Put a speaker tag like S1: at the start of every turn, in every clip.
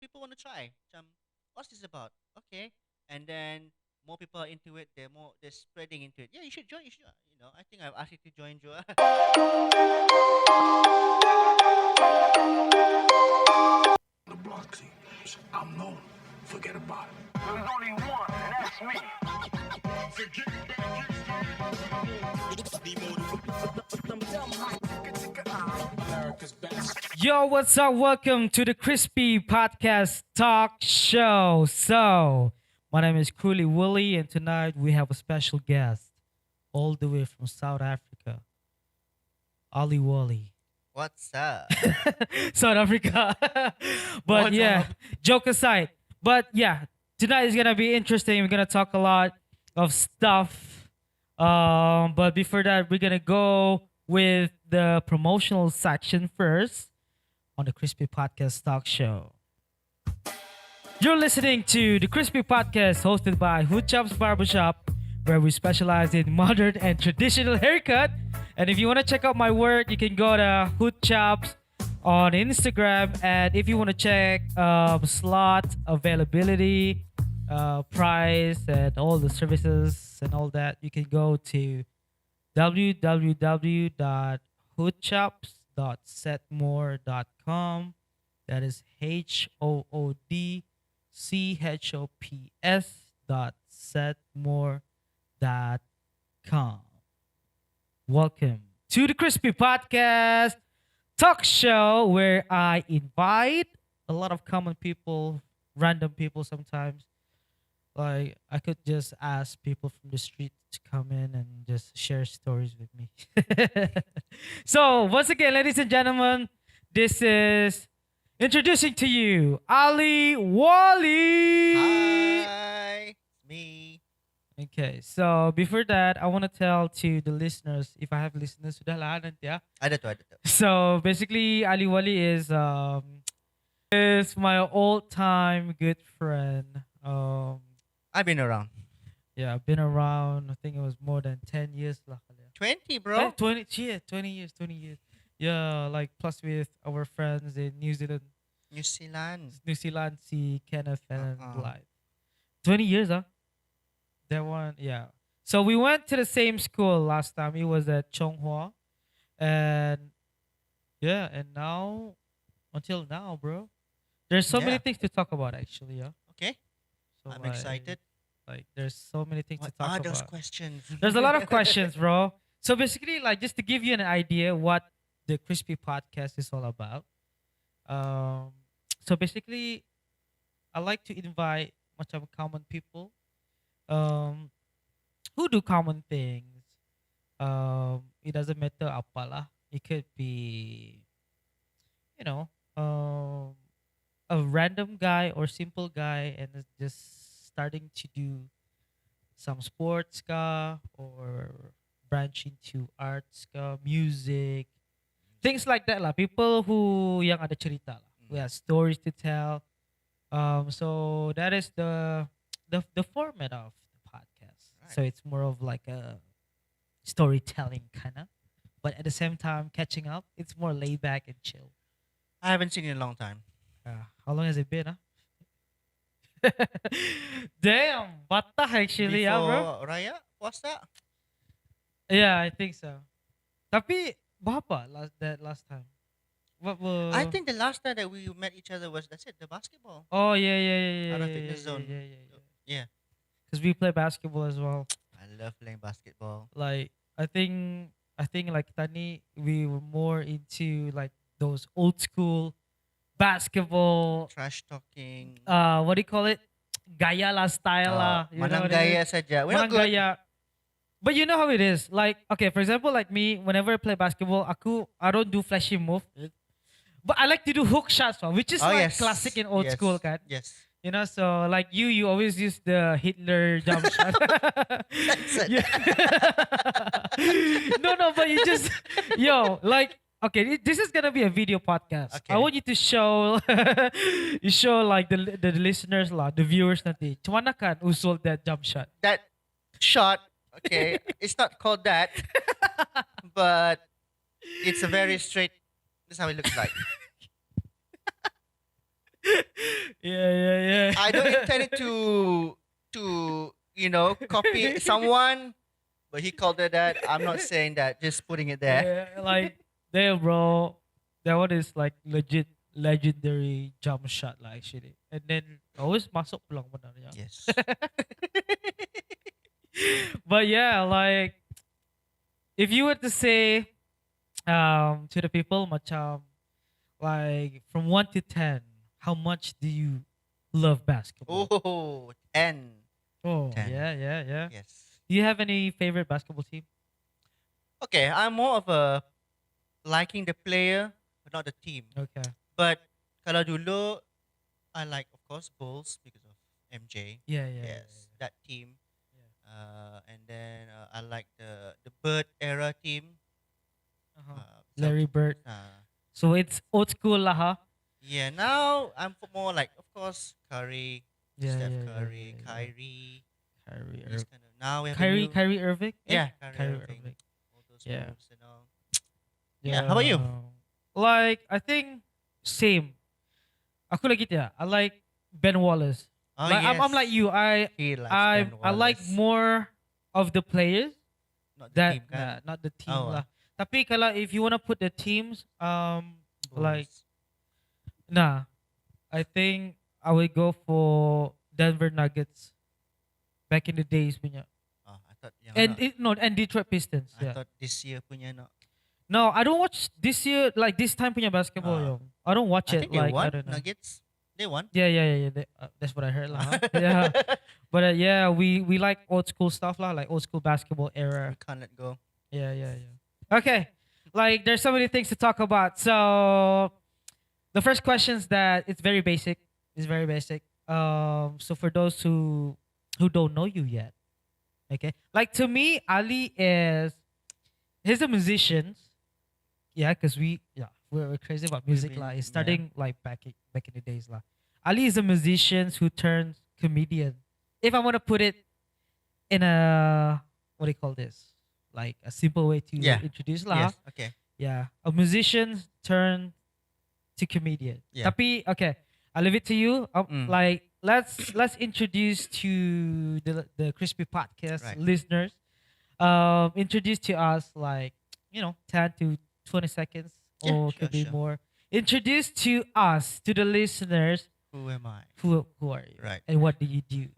S1: people want to try. What's this about? Okay, and then more people are into it. They're spreading into it. Yeah, you should join. You should. I think I've asked you to join, Joe.
S2: The block seems I'm known. Forget about it. There's only one, and that's me.
S3: Yo, what's up? Welcome to the Crispy Podcast Talk Show. My name is Cruelly Wally, and tonight we have a special guest all the way from South Africa, Ali Wally.
S1: What's up?
S3: South Africa. but
S1: What's
S3: yeah,
S1: up?
S3: joke aside. But yeah, tonight is gonna be interesting. We're gonna talk a lot of stuff. But before that, we're gonna go with the promotional section first on the Crispy Podcast Talk Show. You're listening to the Crispy Podcast hosted by Hoodchops Barbershop, where we specialize in modern and traditional haircut. And if you want to check out my work, you can go to Hoodchops on Instagram. And if you want to check slot availability, price, and all the services and all that, you can go to www.hoodchops.setmore.com. That is HOODCHOPS.setmore.com. Welcome to the Crispy Podcast Talk Show, where I invite a lot of common people, random people sometimes. Like, I could just ask people from the street to come in and just share stories with me. So, once again, ladies and gentlemen, this is introducing to you Ali Wally.
S1: Hi, it's me.
S3: Okay, so before that, I want to tell to the listeners, if I have listeners, sudah lah nanti ya.
S1: Ada tuh.
S3: So basically, Ali Wali is my old time good friend.
S1: I've been around.
S3: Yeah, I've been around. I think it was more than 10 years lah.
S1: 20, bro.
S3: 20, yeah, 20 years, 20 years. Yeah, like plus with our friends in New Zealand,
S1: New Zealand.
S3: si Kenneth and
S1: Uh-uh.
S3: Blythe. 20 years, huh? That one, yeah. So we went to the same school last time. It was at Chonghua. And yeah, and now, until now, bro, there's so many
S1: Yeah.
S3: things to talk about actually, yeah.
S1: Okay,
S3: So
S1: I'm excited.
S3: Like there's so many things
S1: What
S3: to talk
S1: are those
S3: about.
S1: questions?
S3: There's a lot of questions, bro. So basically, like just to give you an idea what the Crispy Podcast is all about. So basically, I like to invite much of common people, um, who do common things. It doesn't matter apalah. It could be, you know, a random guy or simple guy and is just starting to do some sports ka or branch into arts ka, music, things like that lah. People who yang ada cerita lah. We have stories to tell. So that is the format of the podcast.
S1: Right.
S3: So it's more of like a storytelling kind of, but at the same time catching up. It's more laid back and chill.
S1: I haven't seen you in a long time.
S3: How long has it been, huh? Damn, bata actually, yeah, bro.
S1: Before Raya, what's that?
S3: Yeah, I think so. Tapi berapa last time? What were?
S1: I think the last time that we met each other was that's it, the basketball.
S3: Oh yeah.
S1: Out of fitness zone.
S3: Yeah.
S1: Yeah,
S3: Because we play basketball as well.
S1: I love playing basketball.
S3: Like I think like Tani, we were more into like those old school basketball.
S1: Trash talking.
S3: What do you call it? Gaya la style lah. You know
S1: Manang
S3: what I mean?
S1: gaya saja. We're not
S3: Manang
S1: good.
S3: gaya. But you know how it is. Like, okay, for example, like me, whenever I play basketball, I don't do flashy move. But I like to do hook shots, one, which is
S1: Oh,
S3: like
S1: yes.
S3: classic in old
S1: Yes.
S3: school, kan?
S1: Yes.
S3: You know, so like you always use the Hitler jump shot.
S1: That's it.
S3: Yeah. No, but you just, like, okay, this is gonna be a video podcast.
S1: Okay.
S3: I want you to show, you show like the listeners lah, the viewers nanti. Cumana kan usul that jump shot?
S1: That shot, okay, it's not called that, but it's a very straight. This is how it looks like.
S3: Yeah, yeah,
S1: I don't intend it
S3: yeah.
S1: to copy someone, but he called it that. I'm not saying that. Just putting it there.
S3: Yeah, like damn, bro. That one is like legit legendary jump shot lah actually. And then always masuk peluang benar ya.
S1: Yes.
S3: But yeah, like if you were to say to the people macam like from 1 to 10, how much do you love basketball?
S1: Oh, 10.
S3: Oh,
S1: 10.
S3: yeah, yeah, yeah.
S1: Yes.
S3: Do you have any favorite basketball team?
S1: Okay, I'm more of a liking the player, but not the team.
S3: Okay.
S1: But kalau dulu, I like, of course, Bulls because of MJ.
S3: Yeah, yeah, yeah,
S1: Yes, that team.
S3: yeah.
S1: And then I like the Bird era team.
S3: Uh-huh. Larry
S1: Celtics.
S3: Bird. So it's old school lah, huh?
S1: Yeah, now I'm more like, of course, Curry,
S3: Yeah,
S1: Steph
S3: yeah, yeah,
S1: Curry,
S3: yeah, yeah.
S1: Kyrie.
S3: Kyrie,
S1: These kind of now we have a
S3: Kyrie,
S1: new
S3: Kyrie Irving.
S1: yeah,
S3: Kyrie
S1: Irving.
S3: Irving.
S1: All those
S3: Yeah,
S1: moves and all. Yeah, how about you?
S3: yeah. Like I think same. Aku lagi tiada. I like Ben Wallace.
S1: Oh
S3: Like I'm like
S1: yes,
S3: you.
S1: he likes Ben
S3: I like
S1: Wallace,
S3: more of the players
S1: not the
S3: that
S1: team kan?
S3: not the team
S1: Oh,
S3: lah. Tapi kalau if you wanna put the teams, like
S1: Bulls.
S3: nah, I think I would go for Denver Nuggets back in the days punya.
S1: Oh, I thought yang
S3: And
S1: ano,
S3: no, and Detroit Pistons.
S1: I
S3: Yeah.
S1: thought this year punya no.
S3: No, I don't watch this year like this time punya basketball.
S1: Ah.
S3: Yo. I don't watch
S1: I
S3: it
S1: think they
S3: like I
S1: won
S3: don't know.
S1: Nuggets. They won.
S3: Yeah, yeah, yeah, yeah. That's what I heard lah. Huh? Yeah, but yeah, we like old school stuff lah, like old school basketball
S1: We
S3: era.
S1: can't let go.
S3: Yeah, yeah, yeah. Okay, like there's so many things to talk about. So the first questions that it's very basic. It's very basic. So for those who don't know you yet, okay, like to me, Ali is he's a musician. Yeah, because we're crazy about
S1: We've
S3: music
S1: been-
S3: lah. It's
S1: yeah.
S3: starting like back in the days lah. Ali is a musician who turns comedian. If I want to put it in a what do you call this? Like a simple way to
S1: Yeah.
S3: introduce lah.
S1: Yes. Okay.
S3: Yeah, a musician turn to comedian.
S1: Yeah.
S3: Tapi okay, I'll leave it to you.
S1: Mm.
S3: Like let's introduce to the Crispy Podcast
S1: Right.
S3: listeners. Introduce to us like 10 to 20 seconds
S1: Yeah,
S3: or
S1: sure,
S3: could be
S1: sure.
S3: more. Introduce to us to the listeners
S1: Who am I?
S3: who are you
S1: Right.
S3: and what do you do?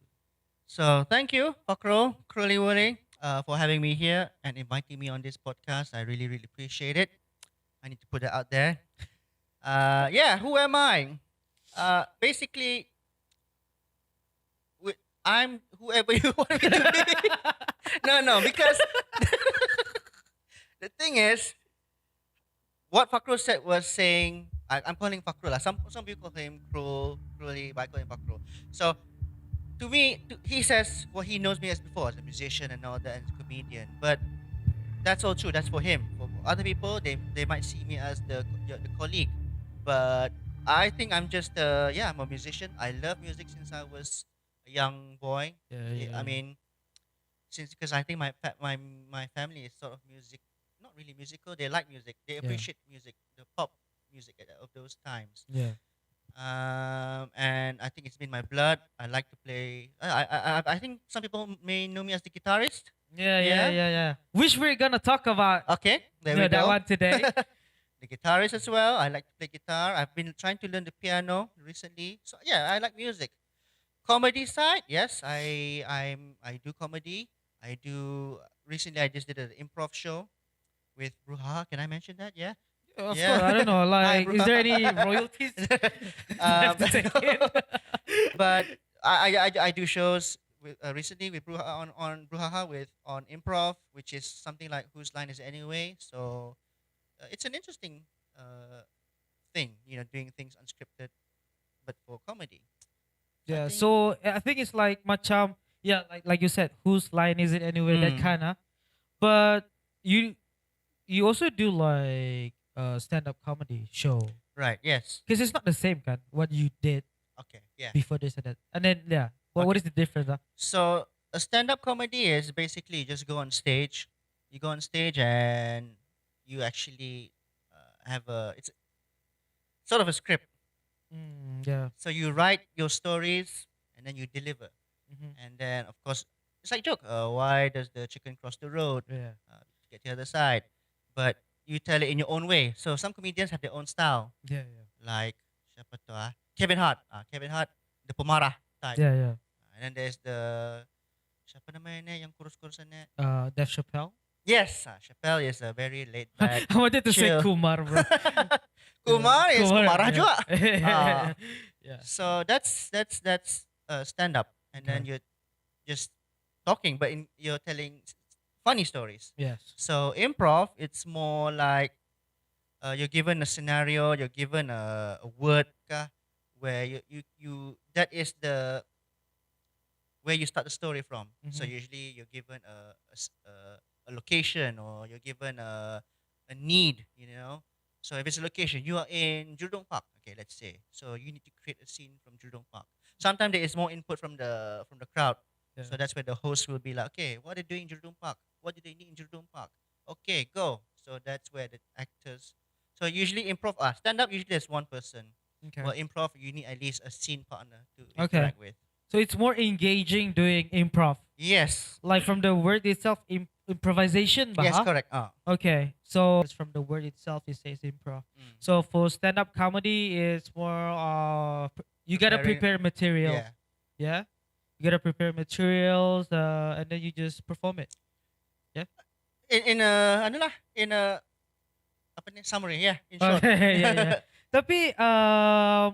S1: So thank you, Fakro, Wally, for having me here and inviting me on this podcast. I really, really appreciate it. I need to put that out there. Yeah, who am I? Basically, I'm whoever you want me to be. No, because the thing is, what Fakro said was saying. I'm calling Fakro lah. Some people call him Cruelly, but I call him Fakro. So to me, he says what he knows me as before, as a musician and all that, and a comedian. But that's all true. That's for him. For other people, they might see me as the colleague. But I think I'm just I'm a musician. I love music since I was a young boy. I mean, because I think my family is sort of music, not really musical. They like music. They appreciate music, the pop music of those times.
S3: yeah.
S1: And I think it's been my blood. I like to play. I think some people may know me as the guitarist.
S3: Yeah. Which we're gonna talk about
S1: Okay, there we
S3: that
S1: go.
S3: one today.
S1: The guitarist as well. I like to play guitar. I've been trying to learn the piano recently. So yeah, I like music. Comedy side, yes, I do comedy. I do recently. I just did an improv show with Bruha. Can I mention that? Yeah.
S3: Of
S1: Yeah.
S3: course, I don't know. Like,
S1: bro.
S3: is there any royalties?
S1: Um,
S3: to take in?
S1: but I do shows recently with Bruha on Bruhaha with on improv, which is something like whose line is it anyway. So it's an interesting thing, doing things unscripted, but for comedy. So I
S3: Yeah,
S1: think-
S3: so I think it's like macam like you said, whose line is it anyway? That
S1: Mm.
S3: kinda. But you also do like stand up comedy show
S1: Right. Yes.
S3: because it's not the same kind what you did
S1: Okay. Yeah.
S3: before this and that. And then what is the difference?
S1: So a stand-up comedy is basically you just go on stage. You go on stage and you actually have it's sort of a script.
S3: Yeah.
S1: So you write your stories and then you deliver.
S3: Mhm.
S1: And then, of course, it's like joke. Why does the chicken cross the road
S3: Yeah.
S1: to get to the other side? But you tell it in your own way. So some comedians have their own style.
S3: Yeah. Yeah.
S1: Like siapa tu ah? Kevin Hart. Kevin Hart, the pemarah type.
S3: Yeah. Yeah.
S1: And then there's the siapa namanya yang kurus-kurusannya?
S3: Dave Chappelle.
S1: Yes, Chappelle is a very laid back,
S3: I wanted to say
S1: chill.
S3: Kumar, bro.
S1: Kumar is pemarah
S3: yeah.
S1: juga.
S3: Yeah.
S1: So that's stand up, and then
S3: Okay.
S1: you're just talking, but you're telling funny stories.
S3: Yes.
S1: So improv, it's more like you're given a scenario, you're given a word, kah, where you that is the where you start the story from. So
S3: Mhm.
S1: usually you're given a location, or you're given a need, you know. So if it's a location, you are in Jurong Park, okay, let's say. So you need to create a scene from Jurong Park. Sometimes there is more input from the crowd.
S3: Yeah.
S1: So that's where the host will be like, okay, what are they doing in Jurong Park? What do they need in Jurong Park? Okay, go. So that's where the actors. So usually improv, stand up usually there's one person.
S3: Okay.
S1: Well, improv you need at least a scene partner to
S3: Okay.
S1: interact with.
S3: So it's more engaging doing improv,
S1: Yes.
S3: like from the word itself, improvisation.
S1: Yes,
S3: Baha?
S1: correct.
S3: Okay. So it's from the word itself, it says improv. So for stand-up comedy, it's more you gotta
S1: Preparing-
S3: prepare materials.
S1: Yeah.
S3: Yeah. You gotta prepare materials, and then you just perform it.
S1: In a ano lah, in a apa ni, summary, yeah, in short.
S3: Okay, yeah, yeah. Tapi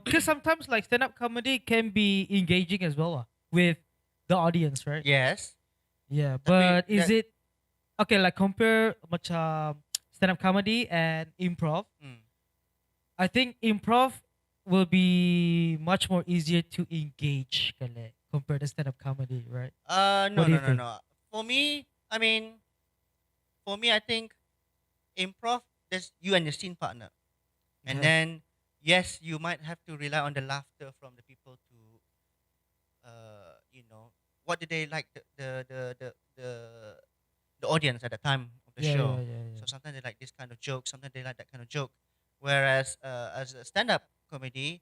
S3: because sometimes like stand-up comedy can be engaging as well with the audience, right?
S1: Yes.
S3: Yeah,
S1: Tapi
S3: but is
S1: that-
S3: it okay? Like compare macam stand-up comedy and improv.
S1: Mm.
S3: I think improv will be much more easier to engage kali, compared to stand-up comedy, right?
S1: No,
S3: What do
S1: no,
S3: you
S1: no,
S3: think?
S1: no. For me, I think improv, there's you and your scene partner. And
S3: Okay.
S1: then, yes, you might have to rely on the laughter from the people to, what do they like the audience at the time of the
S3: Yeah,
S1: show.
S3: yeah, yeah, yeah.
S1: So sometimes they like this kind of joke, sometimes they like that kind of joke. Whereas as a stand-up comedy,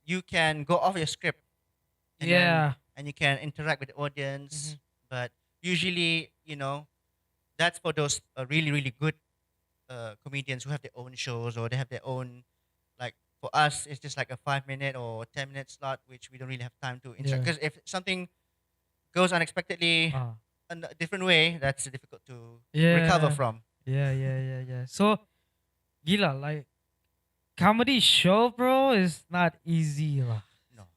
S1: you can go off your script. And then-
S3: Yeah.
S1: and you can interact with the audience.
S3: Mhm.
S1: But usually, that's for those really, really good comedians who have their own shows, or they have their own, like for us, it's just like a 5 minute or 10 minute slot, which we don't really have time to interact.
S3: Yeah.
S1: Because if something goes unexpectedly
S3: Ah.
S1: in a different way, that's difficult to
S3: Yeah.
S1: recover from.
S3: Yeah, yeah, yeah, yeah. So, gila, like comedy show, bro, is not easy lah.
S1: No.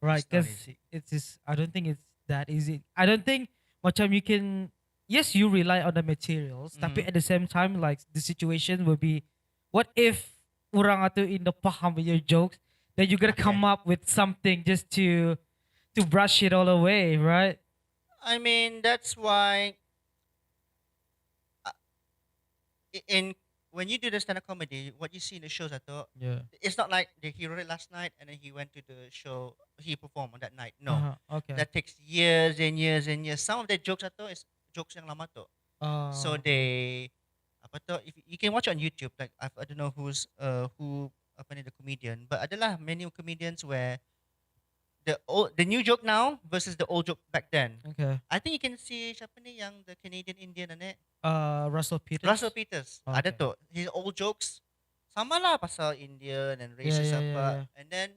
S3: Right?
S1: It's not
S3: Because
S1: easy.
S3: it's just, I don't think it's that easy. I don't think macam you can. Yes, you rely on the materials, tapi
S1: Mhm.
S3: at the same time, like the situation will be, what if orang atu in the paham with your jokes, then you gotta
S1: Okay.
S3: come up with something just to brush it all away, right?
S1: I mean, that's why in when you do the stand-up comedy, what you see in the shows, I thought,
S3: Yeah.
S1: it's not like he wrote it last night and then he went to the show, he performed on that night. No.
S3: Uh-huh. Okay.
S1: That takes years and years and years. Some of the jokes I thought is jokes yang lama tu. So they apa tu, if you can watch it on YouTube, like I don't know who apa ni, the comedian, but adalah many comedians where the new joke now versus the old joke back then.
S3: Okay.
S1: I think you can see siapa ni yang the Canadian Indian ni,
S3: Russell Peters.
S1: Russell Peters.
S3: Oh,
S1: Ada
S3: okay.
S1: tu. His old jokes sama lah pasal Indian and
S3: Yeah,
S1: racist
S3: yeah,
S1: apa.
S3: yeah, yeah.
S1: And then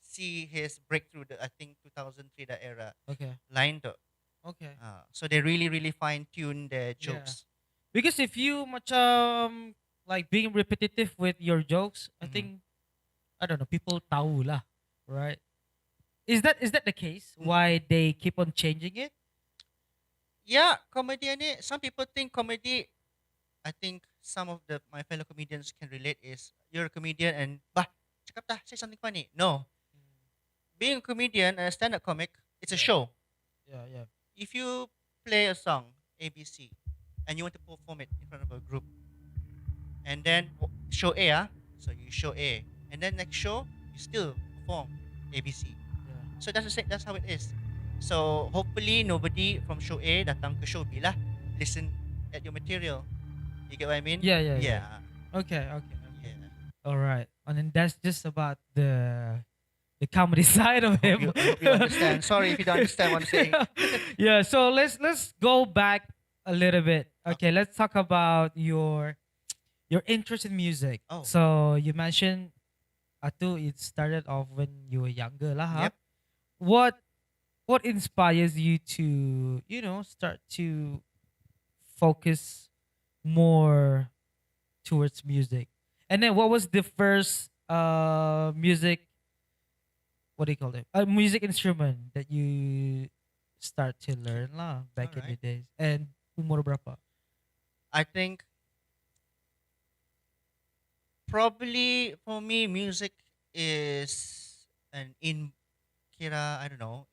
S1: see his breakthrough, I think 2003 that era.
S3: Okay.
S1: Lain tu.
S3: Okay.
S1: So they really, really fine tune their
S3: Yeah.
S1: jokes.
S3: Because if you macam like being repetitive with your jokes, I
S1: Mhm.
S3: think I don't know, people tahu lah, right? Is that the case?
S1: Mm.
S3: Why they keep on changing it?
S1: Yeah, comedy ni, some people think comedy, I think some of my fellow comedians can relate, is you're a comedian and cakap dah, say something funny. No. Being a comedian and a stand-up comic, it's a show.
S3: Yeah, yeah.
S1: If you play a song, ABC, and you want to perform it in front of a group, and then show A, so you show A, and then next show, you still perform ABC.
S3: Yeah.
S1: So that's how it is. So hopefully nobody from show A datang ke show B lah, listen at your material. You get what I mean?
S3: Yeah, yeah,
S1: Yeah.
S3: yeah. Okay, okay.
S1: Yeah.
S3: All right. and then that's just about the comedy side of him.
S1: I hope you understand. Sorry if you don't understand what I'm saying.
S3: Yeah, so let's go back a little bit. Okay,
S1: Okay.
S3: let's talk about your interest in music.
S1: Oh.
S3: So you mentioned Atu, it started off when you were younger, lah. Huh?
S1: Yep.
S3: What what inspires you to start to focus more towards music? And then what was the first music, what do you call it? A music instrument that you start to learn lah back in the
S1: Alright.
S3: days. And umur berapa?
S1: I think probably for me, music is an I don't know,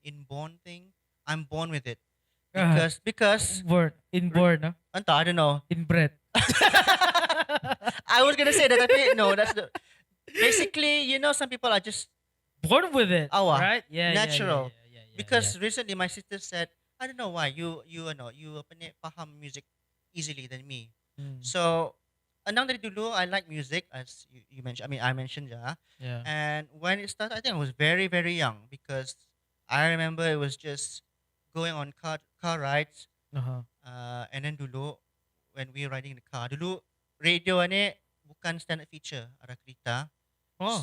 S1: inborn thing. I'm born with it because
S3: Inborn, no?
S1: I don't know.
S3: Inbred.
S1: I was gonna say that. I think no, that's the basically, some people are just
S3: Born with it,
S1: awa,
S3: right? Yeah,
S1: natural.
S3: yeah.
S1: Because recently my sister said, I don't know why you know you apa ni, paham music easily than me.
S3: Mm,
S1: So anang dari dulu I like music as you mentioned. I mean I mentioned yeah.
S3: yeah.
S1: And when it started, I think I was very very young because I remember it was just going on car rides.
S3: Uh-huh.
S1: And then dulu when we were riding in the car, dulu radio ni bukan standard feature ada kereta.
S3: Oh.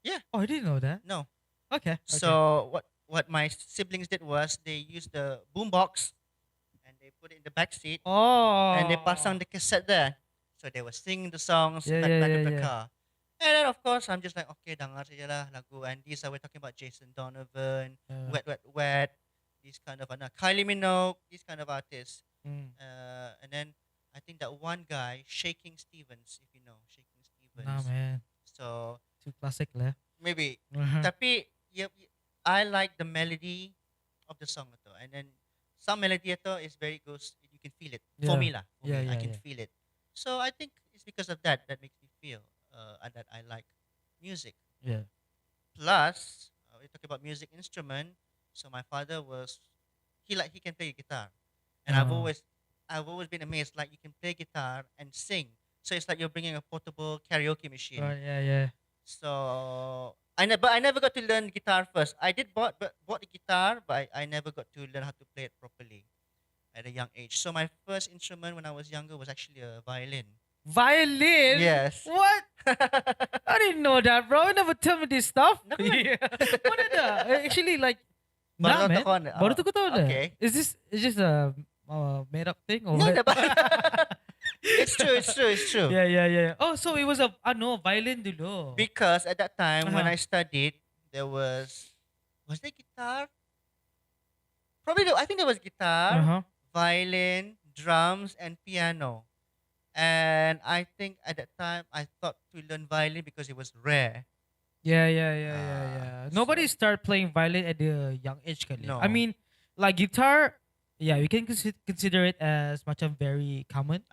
S1: Yeah.
S3: Oh, I didn't know that.
S1: No.
S3: Okay.
S1: So what my siblings did was they used the boombox and they put it in the back seat
S3: Oh.
S1: and they pasang the cassette there. So they were singing the songs
S3: Yeah,
S1: back of the
S3: yeah.
S1: car. And then of course I'm just like okay dengar saja lah lagu, and these are we're talking about Jason Donovan, Wet Wet Wet, these kind of Kylie Minogue, these kind of artists.
S3: Mm.
S1: And then I think that one guy Shaking Stevens, if you know Shaking Stevens.
S3: Nah, man.
S1: So
S3: Too classic lah.
S1: maybe
S3: Uh-huh.
S1: tapi I like the melody of the song ito. And then some melody ito is very good. You can feel it. For
S3: Yeah.
S1: me lah. For
S3: Yeah,
S1: me, I
S3: yeah,
S1: can
S3: yeah.
S1: feel it. So I think it's because of that that makes me feel that I like music.
S3: Yeah.
S1: Plus, we talk about music instrument. So my father he can play guitar, and
S3: Oh.
S1: I've always been amazed. Like you can play guitar and sing. So it's like you're bringing a portable karaoke machine.
S3: Right, yeah.
S1: So but I never got to learn guitar first. I did bought the guitar, but I never got to learn how to play it properly at a young age. So my first instrument when I was younger was actually a violin.
S3: Violin?
S1: Yes.
S3: What? I didn't know that, bro. You never tell me this stuff.
S1: Naman.
S3: Yeah. What is that? Actually, like,
S1: Baru
S3: nah, man.
S1: tahu ko na.
S3: Baru tahu ko tahu na.
S1: Okay.
S3: Is this a made up thing or
S1: No,
S3: what?
S1: diba? It's true.
S3: Yeah. Oh, so it was a violin dulu.
S1: Because at that time when
S3: Uh-huh.
S1: I studied, there was there guitar? I think there was guitar,
S3: Uh-huh.
S1: violin, drums, and piano. And I think at that time I thought to learn violin because it was rare.
S3: Yeah. Nobody
S1: So-
S3: start playing violin at the young age, kali.
S1: No.
S3: I mean, like guitar, yeah, we can consider it as much of very common,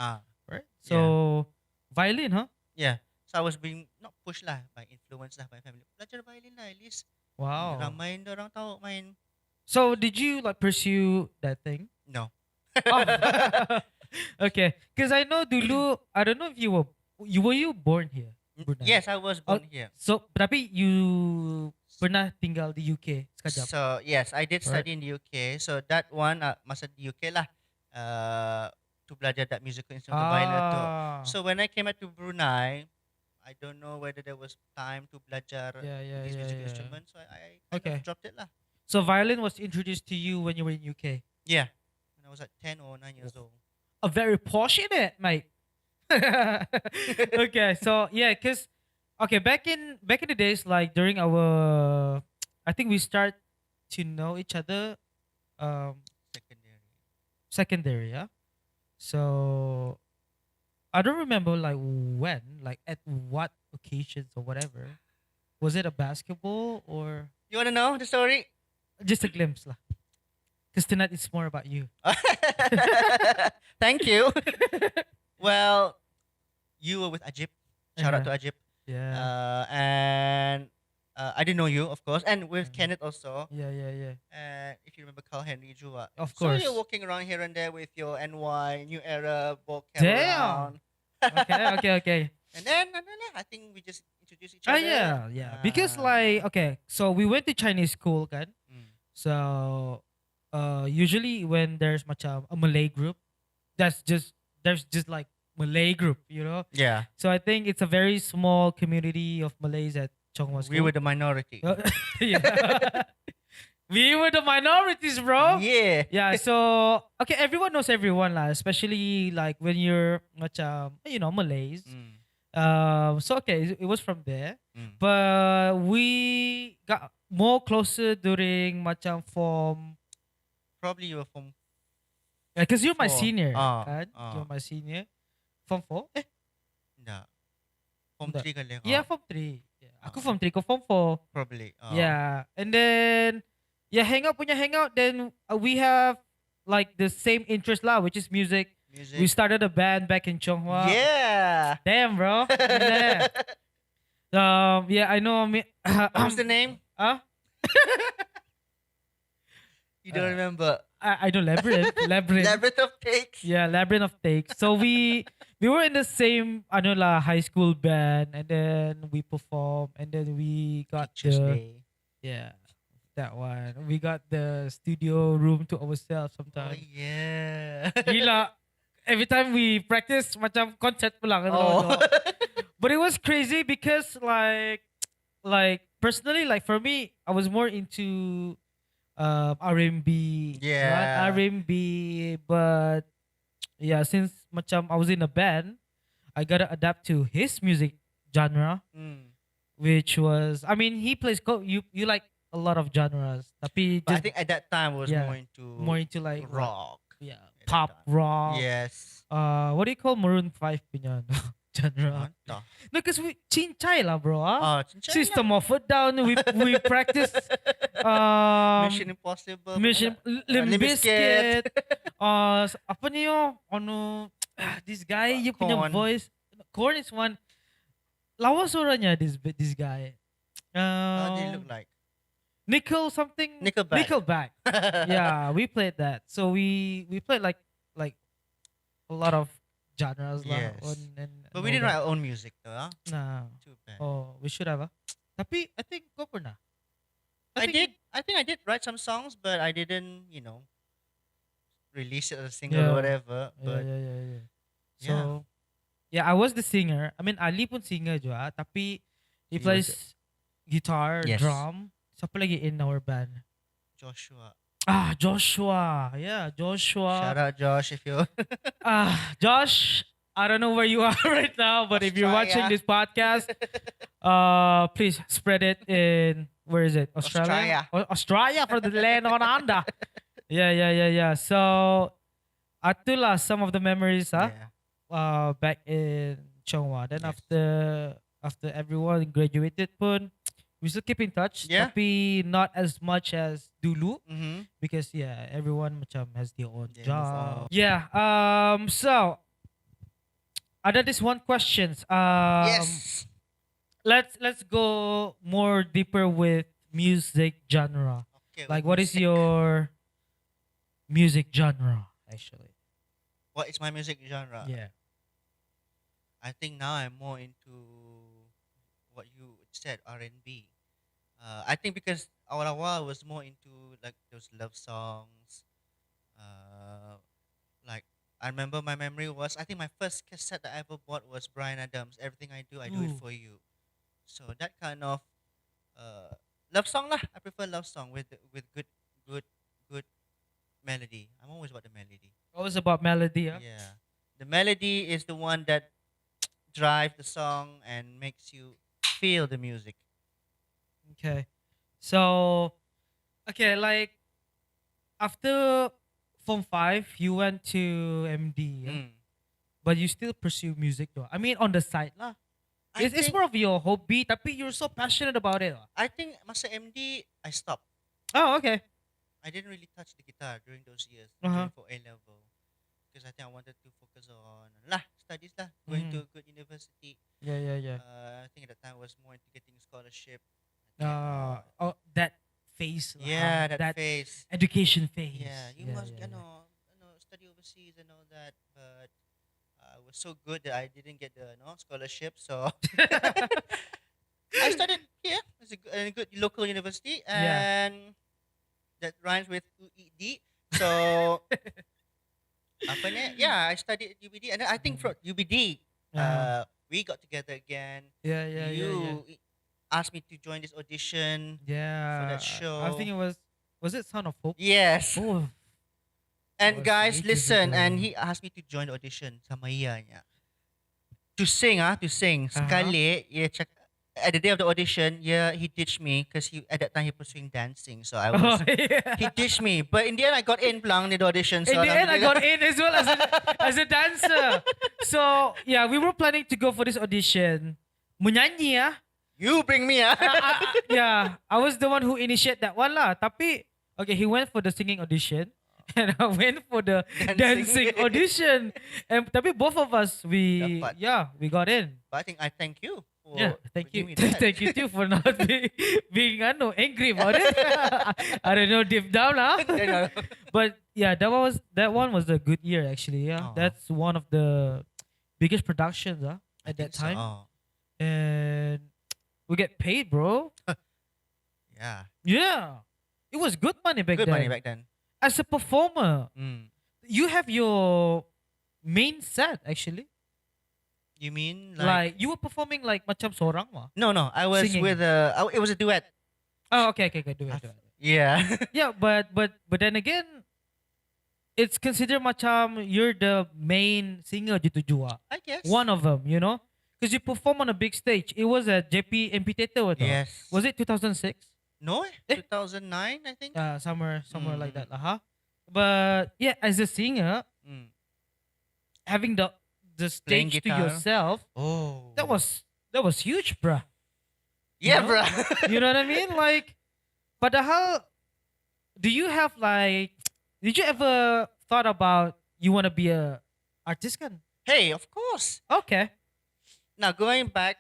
S3: right? So violin, huh?
S1: Yeah. So I was being not pushed lah by influence lah by family. Belajar violin lah at least.
S3: Wow.
S1: Ramai orang tahu main.
S3: So did you like pursue that thing?
S1: No.
S3: Oh. Okay, because I know dulu, I don't know if were you born here? Brunei?
S1: Yes, I was born here.
S3: So tapi you pernah tinggal di UK sekejap.
S1: So yes, I did
S3: Right.
S1: study in the UK. So that one masa di UK lah to belajar that musical instrument violin tu. So when I came back to Brunei, I don't know whether there was time to belajar these musical instruments. So I kind
S3: Okay.
S1: of dropped it lah.
S3: So violin was introduced to you when you were in UK.
S1: Yeah, when I was like 10 or 9 years old.
S3: A very passionate, mate. Okay, so yeah, cause back in the days, like during our, I think we start to know each other,
S1: Secondary.
S3: secondary, yeah. So I don't remember like when, like at what occasions or whatever. Was it a basketball or
S1: You wanna know the story?
S3: just a glimpse, lah? Cause tonight it's more about you.
S1: Thank you. Well, you were with Ajib. Shout out to Ajib.
S3: Yeah.
S1: And I didn't know you, of course, and with Kenneth also.
S3: Yeah.
S1: And if you remember Carl Henry Jua.
S3: Of
S1: So
S3: course.
S1: you're walking around here and there with your NY, New Era, ball cap
S3: Damn.
S1: around.
S3: Okay.
S1: And then, I think we just introduce each
S3: Ah,
S1: other?
S3: yeah. Because like, okay, so we went to Chinese school, kan?
S1: Mm.
S3: So, usually when there's macam a Malay group, that's just there's just like Malay group, you know.
S1: Yeah,
S3: So I think it's a very small community of Malays at Chonghua
S1: we
S3: School.
S1: were the minority.
S3: Yeah. We were the minorities, bro.
S1: Yeah.
S3: Yeah, so okay, everyone knows everyone lah, especially like when you're macam Malays.
S1: Mm.
S3: So okay, it was from there,
S1: Mm.
S3: but we got more closer during macam form,
S1: Probably you were from
S3: because you're my
S1: 4.
S3: senior, kan?
S1: Ah.
S3: You're my senior. Form 4?
S1: Nah. Form
S3: Hindi.
S1: 3 kali ako.
S3: Yeah, form 3. Yeah. Aku
S1: Ah.
S3: form 3, ko form 4.
S1: Probably.
S3: Yeah. And then yeah, hangout, then we have like the same interest lah, which is music.
S1: Music.
S3: We started a band back in Chonghua.
S1: Yeah.
S3: Damn, bro. Yeah. Yeah, I know.
S1: What was the name?
S3: Huh?
S1: You don't remember?
S3: I know Labyrinth. Labyrinth.
S1: Labyrinth of Takes.
S3: Yeah, Labyrinth of Takes. So we were in the same ano lah, high school band, and then we performed, and then we got
S1: Teachers
S3: the
S1: Day.
S3: yeah, that one. We got the studio room to ourselves
S1: Oh
S3: sometimes.
S1: yeah.
S3: Gila. Every time we practice, macam concert pulang.
S1: Oh.
S3: But it was crazy because like personally, like for me, I was more into R&B.
S1: Yeah.
S3: right? R&B, but yeah, since macam I was in a band, I gotta adapt to his music genre,
S1: Mm.
S3: which was, I mean, he plays you like a lot of genres, tapi
S1: But I
S3: just
S1: think at that time was
S3: yeah,
S1: more into
S3: like what?
S1: rock.
S3: Yeah,
S1: at that
S3: pop
S1: time.
S3: rock.
S1: Yes.
S3: What do you call Maroon 5 punya genre?
S1: Mantap.
S3: No, because we cincai lah, bro.
S1: Cincai
S3: System of a Down. We practice
S1: Mission Impossible.
S3: Mission Limp
S1: Limp
S3: Bizkit.
S1: Bizkit.
S3: Apa ni yo? Ano this guy you punya
S1: Korn.
S3: voice. Korn is one. Lawa suaranya this guy.
S1: How did it look like?
S3: Nickel something.
S1: Nickelback.
S3: Nickelback. Yeah, we played that. So we played like a lot of genres lah.
S1: Yes.
S3: And
S1: But we didn't write our own music though. Huh?
S3: Nah.
S1: Too bad.
S3: Oh, we should have. Tapi I think go pernah.
S1: I think I did write some songs, but I didn't, release it as a single
S3: Yeah.
S1: or whatever. But
S3: Yeah.
S1: yeah.
S3: So, yeah, I was the singer. I mean, Ali pun singer juga, tapi he
S1: He was
S3: plays guitar,
S1: Yes.
S3: drum. Siapa lagi in our band?
S1: Joshua.
S3: Joshua. Yeah, Joshua.
S1: Shout out Josh if you
S3: Josh, I don't know where you are right now, but if you're watching
S1: Australia.
S3: this podcast, please spread it in, where is it? Australia? Australia for the land on under. Yeah. So, atulah some of the memories,
S1: Yeah.
S3: back in Chonghua. Then
S1: Yes.
S3: after everyone graduated pun, we still keep in touch.
S1: Yeah.
S3: Tapi not as much as dulu,
S1: Mm-hmm.
S3: because yeah, everyone macam has their own
S1: Yeah, move
S3: job.
S1: on.
S3: Yeah. So ada this one questions.
S1: Yes.
S3: Let's go more deeper with music genre.
S1: Okay.
S3: Like, what is your music genre actually?
S1: What is my music genre?
S3: Yeah.
S1: I think now I'm more into what you said, R&B. I think because awal-awal I was more into like those love songs. Like I remember my memory was, I think my first cassette that I ever bought was Brian Adams. Everything I do, I do it
S3: Ooh.
S1: for you. So that kind of love song lah. I prefer love song with good melody. I'm always about the melody.
S3: Always about melody, huh?
S1: Yeah. The melody is the one that drives the song and makes you feel the music.
S3: Okay. So, okay, like after Form 5, you went to MD, yeah?
S1: Mm.
S3: But you still pursue music though. I mean, on the side lah.
S1: I
S3: It's
S1: think,
S3: more of your hobby, tapi you're so passionate about it.
S1: I think masa MD, I stopped.
S3: Oh, okay.
S1: I didn't really touch the guitar during those years,
S3: Uh-huh.
S1: during for A level, because I think I wanted to focus on studies lah, going to a good university.
S3: Yeah.
S1: I think at that time I was more into getting scholarship. I think,
S3: That phase. lah,
S1: yeah, that phase.
S3: education phase.
S1: Yeah, you must, study overseas and all that. But I was so good that I didn't get the scholarship. So I studied here. It's a good local university,
S3: Yeah.
S1: and that rhymes with UED. So apa ni? Yeah, I studied at UBD, and then I think from UBD,
S3: Uh-huh.
S1: we got together again.
S3: Yeah, yeah, yeah, yeah.
S1: Asked me to join this audition for that
S3: Yeah. I think
S1: show.
S3: it was it Son of Hope?
S1: Yes.
S3: Oh, that
S1: And
S3: was
S1: guys,
S3: ages
S1: listen. And
S3: ago.
S1: he asked me to join the audition. Sama iya niya. To sing, to sing.
S3: Uh-huh.
S1: Sekali, at the day of the audition, yeah, he ditched me because at that time he pursuing dancing. So
S3: Oh,
S1: he
S3: yeah.
S1: ditched me. But in the end, I got in lang in the audition.
S3: In
S1: So
S3: the end, I got
S1: alhamdulillah.
S3: in as well as a dancer. So yeah, we were planning to go for this audition. Menyanyi ya.
S1: You bring me,
S3: Yeah, I was the one who initiate that one lah. Tapi okay, he went for the singing audition and I went for the dancing audition. And tapi both of us
S1: Dapat.
S3: we got in.
S1: But I thank you for
S3: Yeah, thank you.
S1: bringing me that.
S3: Thank you too for not being angry about it. I don't know deep down lah.
S1: You know.
S3: But yeah, that one was a good year actually. Yeah,
S1: Aw.
S3: that's one of the biggest productions
S1: I
S3: at
S1: think
S3: that
S1: so.
S3: time, and we get paid, bro.
S1: Yeah.
S3: Yeah, it was good money back
S1: Good
S3: then.
S1: money back then.
S3: As a performer,
S1: Mm.
S3: you have your main set actually.
S1: You mean
S3: Like you were performing like macam seorang mah.
S1: No, I was
S3: Singing.
S1: with it was a duet.
S3: Oh, okay, do it.
S1: Yeah.
S3: Yeah, but then again, it's considered macam you're the main singer gitu jua.
S1: I guess.
S3: One of them, you know, because you perform on a big stage. It was at JP Amphitheater.
S1: Yes.
S3: Was it 2006?
S1: No,
S3: Eh?
S1: 2009, I think.
S3: Somewhere like
S1: Mm.
S3: that, huh? But yeah, as a singer,
S1: Mm.
S3: having the
S1: Playing
S3: stage to
S1: guitar.
S3: yourself,
S1: Oh.
S3: that was huge, bruh.
S1: Yeah,
S3: you know?
S1: bruh.
S3: You know what I mean? Like, padahal, do you have like, did you ever thought about you want to be a artist kan?
S1: Hey, of course.
S3: Okay.
S1: Now going back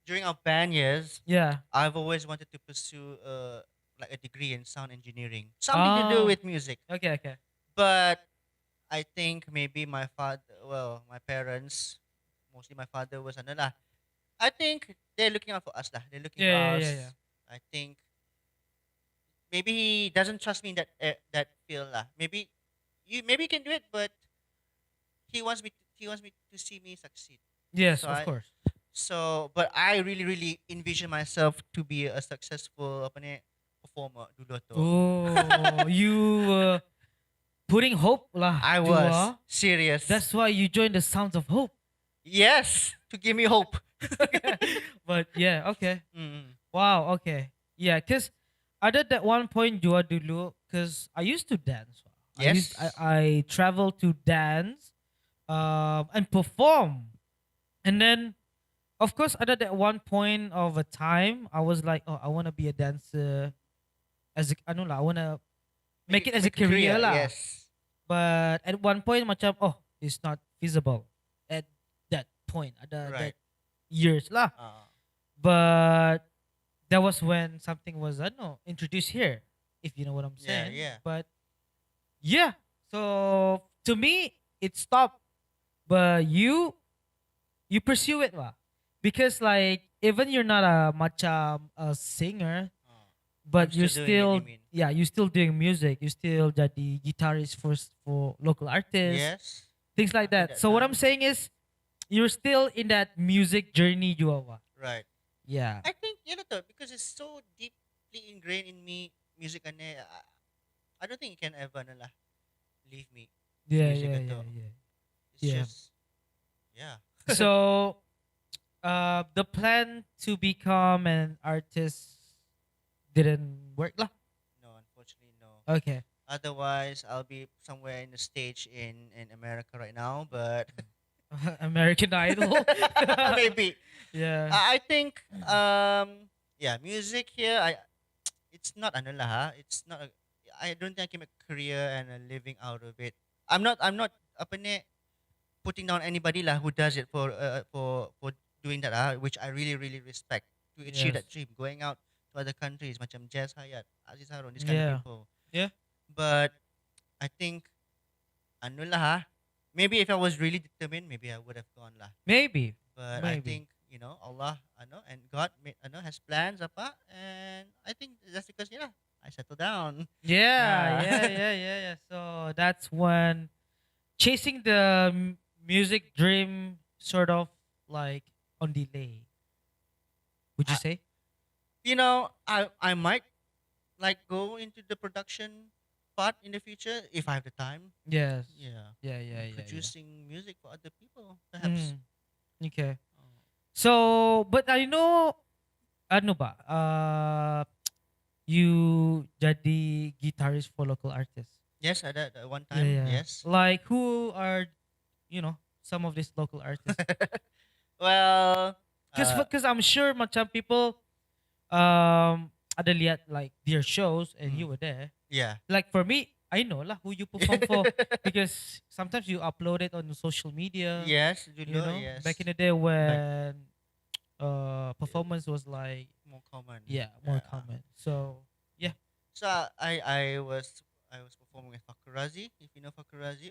S1: during our band years,
S3: Yeah.
S1: I've always wanted to pursue like a degree in sound engineering, something to do
S3: Ah.
S1: with music.
S3: Okay.
S1: But I think maybe my parents, mostly my father was ano lah. I think they're looking out for us lah. They're looking for
S3: Yeah,
S1: us.
S3: yeah.
S1: I think maybe he doesn't trust me in that field lah. Maybe you can do it, but he wants me to see me succeed.
S3: Yes,
S1: So
S3: of course.
S1: So, but I really envision myself to be a successful performer dulu tu.
S3: Oh, you putting hope lah.
S1: I
S3: to,
S1: was
S3: ah.
S1: serious.
S3: That's why you joined the Sounds of Hope.
S1: Yes, to give me hope.
S3: But yeah, okay.
S1: Mm.
S3: Wow, okay. Yeah, cause ada that one point jua dulu, cause I used to dance.
S1: Yes.
S3: I traveled to dance, and perform, and then, of course, ada that one point of a time I was like, oh, I wanna be a dancer, I wanna make it as a career lah.
S1: Yes.
S3: But at one point macam, oh, it's not feasible at that point. Ada
S1: Right.
S3: that years lah.
S1: Uh,
S3: But that was when something was, I don't know, introduced here, if you know what I'm
S1: Yeah,
S3: saying.
S1: yeah.
S3: But yeah, so to me, it stopped. But you pursue it lah. Because like, even you're not a macam a singer, but
S1: I'm
S3: you're
S1: still doing it,
S3: still,
S1: you mean?
S3: yeah, you're still doing music. You still jadi guitarist for local artists,
S1: yes.
S3: things like
S1: I did
S3: that.
S1: that
S3: So what
S1: time.
S3: I'm saying is, you're still in that music journey jua wa.
S1: Right.
S3: Yeah.
S1: I think because it's so deeply ingrained in me, music I don't think it can ever leave me.
S3: Yeah,
S1: music
S3: yeah,
S1: and
S3: yeah,
S1: all.
S3: yeah.
S1: It's
S3: Yeah.
S1: just yeah.
S3: So, the plan to become an artist didn't work lah.
S1: No, unfortunately no.
S3: Okay.
S1: Otherwise I'll be somewhere in the stage in America right now, but
S3: American Idol.
S1: maybe.
S3: Yeah.
S1: I think yeah, music here it's not it's not I don't think I can make a career and a living out of it. I'm not apa ni putting down anybody lah who does it for doing that which I really respect to achieve
S3: Yes.
S1: that dream, going out to other countries macam Jazz Hayat, Aziz Harun, these
S3: Yeah.
S1: kind of people.
S3: Yeah.
S1: But I think maybe if I was really determined, maybe I would have gone lah.
S3: Maybe.
S1: But I
S3: Maybe.
S1: think Allah, and God has plans apa, and I think that's because I settle down.
S3: Yeah,
S1: Ah.
S3: yeah, yeah, yeah, yeah. So that's when chasing the music dream sort of like on delay. Would you
S1: I,
S3: say?
S1: I might like go into the production part in the future if I have the time.
S3: Yes.
S1: Yeah,
S3: Yeah, yeah, yeah, yeah.
S1: producing music for other people, perhaps.
S3: Mm, okay.
S1: Oh.
S3: So, but I know, ano ba? You jadi guitarist for local artists.
S1: Yes, at that one
S3: Yeah,
S1: time,
S3: yeah.
S1: yes.
S3: Like who are, some of these local artists?
S1: Well,
S3: Because I'm sure macam people ada lihat like their shows and you
S1: mm,
S3: were there.
S1: yeah.
S3: Like for me, I know lah who you perform for because sometimes you upload it on social media.
S1: Yes, dulu,
S3: Back in
S1: yes.
S3: the day
S1: Back
S3: when performance was like,
S1: more common.
S3: yeah, more
S1: Yeah.
S3: common. So yeah,
S1: So I was performing with Fakurazi. If you know Fakurazi,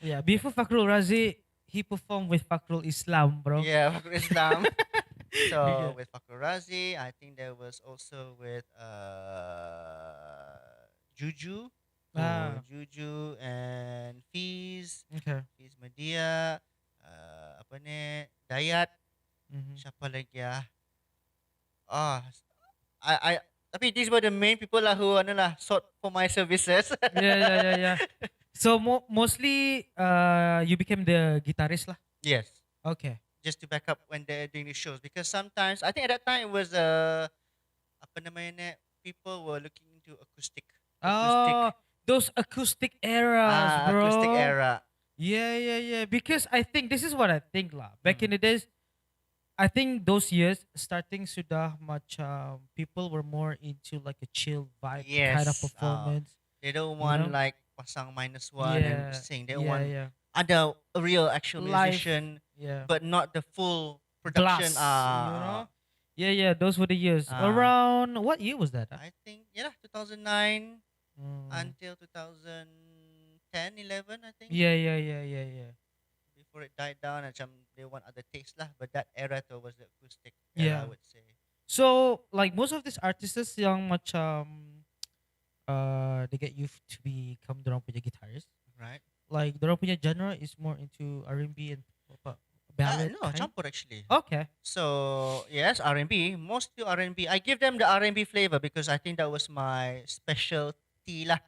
S3: yeah. Before Fakrul Razi, he performed with Fakrul Islam, bro.
S1: yeah, Fakrul Islam. So
S3: Okay.
S1: with Fakurazi, I think there was also with Juju,
S3: Ah,
S1: Juju and
S3: okay.
S1: Fiz Media, apa ni, Dayat,
S3: Mm-hmm.
S1: siapa lagi ah? Ah, I tapi these were the main people lah who sought for my services.
S3: Yeah, yeah, yeah, yeah. So mostly, you became the guitarist lah.
S1: Yes,
S3: Okay.
S1: just to back up when they're doing the shows because sometimes I think at that time it was apa namanya ni, people were looking into acoustic
S3: Oh, those acoustic eras,
S1: acoustic
S3: bro.
S1: era.
S3: Yeah, yeah, yeah. Because I think this is what I think lah. Back in
S1: Mm.
S3: the days, I think those years starting sudah macam people were more into like a chill vibe kind of
S1: Yes,
S3: performance.
S1: they don't
S3: You
S1: want
S3: know?
S1: like pasang -1 and
S3: Yeah,
S1: sing. They
S3: yeah,
S1: want
S3: yeah.
S1: ada a real actual
S3: Live,
S1: musician,
S3: yeah.
S1: but not the full production.
S3: Blast, Yeah, yeah. Those were the years.
S1: Uh,
S3: Around what year was that?
S1: I think 2009
S3: Mm.
S1: until 2010, 11, I think.
S3: Yeah, yeah, yeah, yeah, yeah.
S1: Before it died down, macam they want other taste lah. But that era though was the acoustic era, I
S3: Yeah.
S1: would say.
S3: So like most of these artists yang macam they get you to become dorang punya guitarist.
S1: Right?
S3: Like dorang punya genre is more into R&B and apa, ballad
S1: No,
S3: kind.
S1: campur actually.
S3: Okay.
S1: So yes, R&B, mostly R&B. I give them the R&B flavor because I think that was my specialty lah.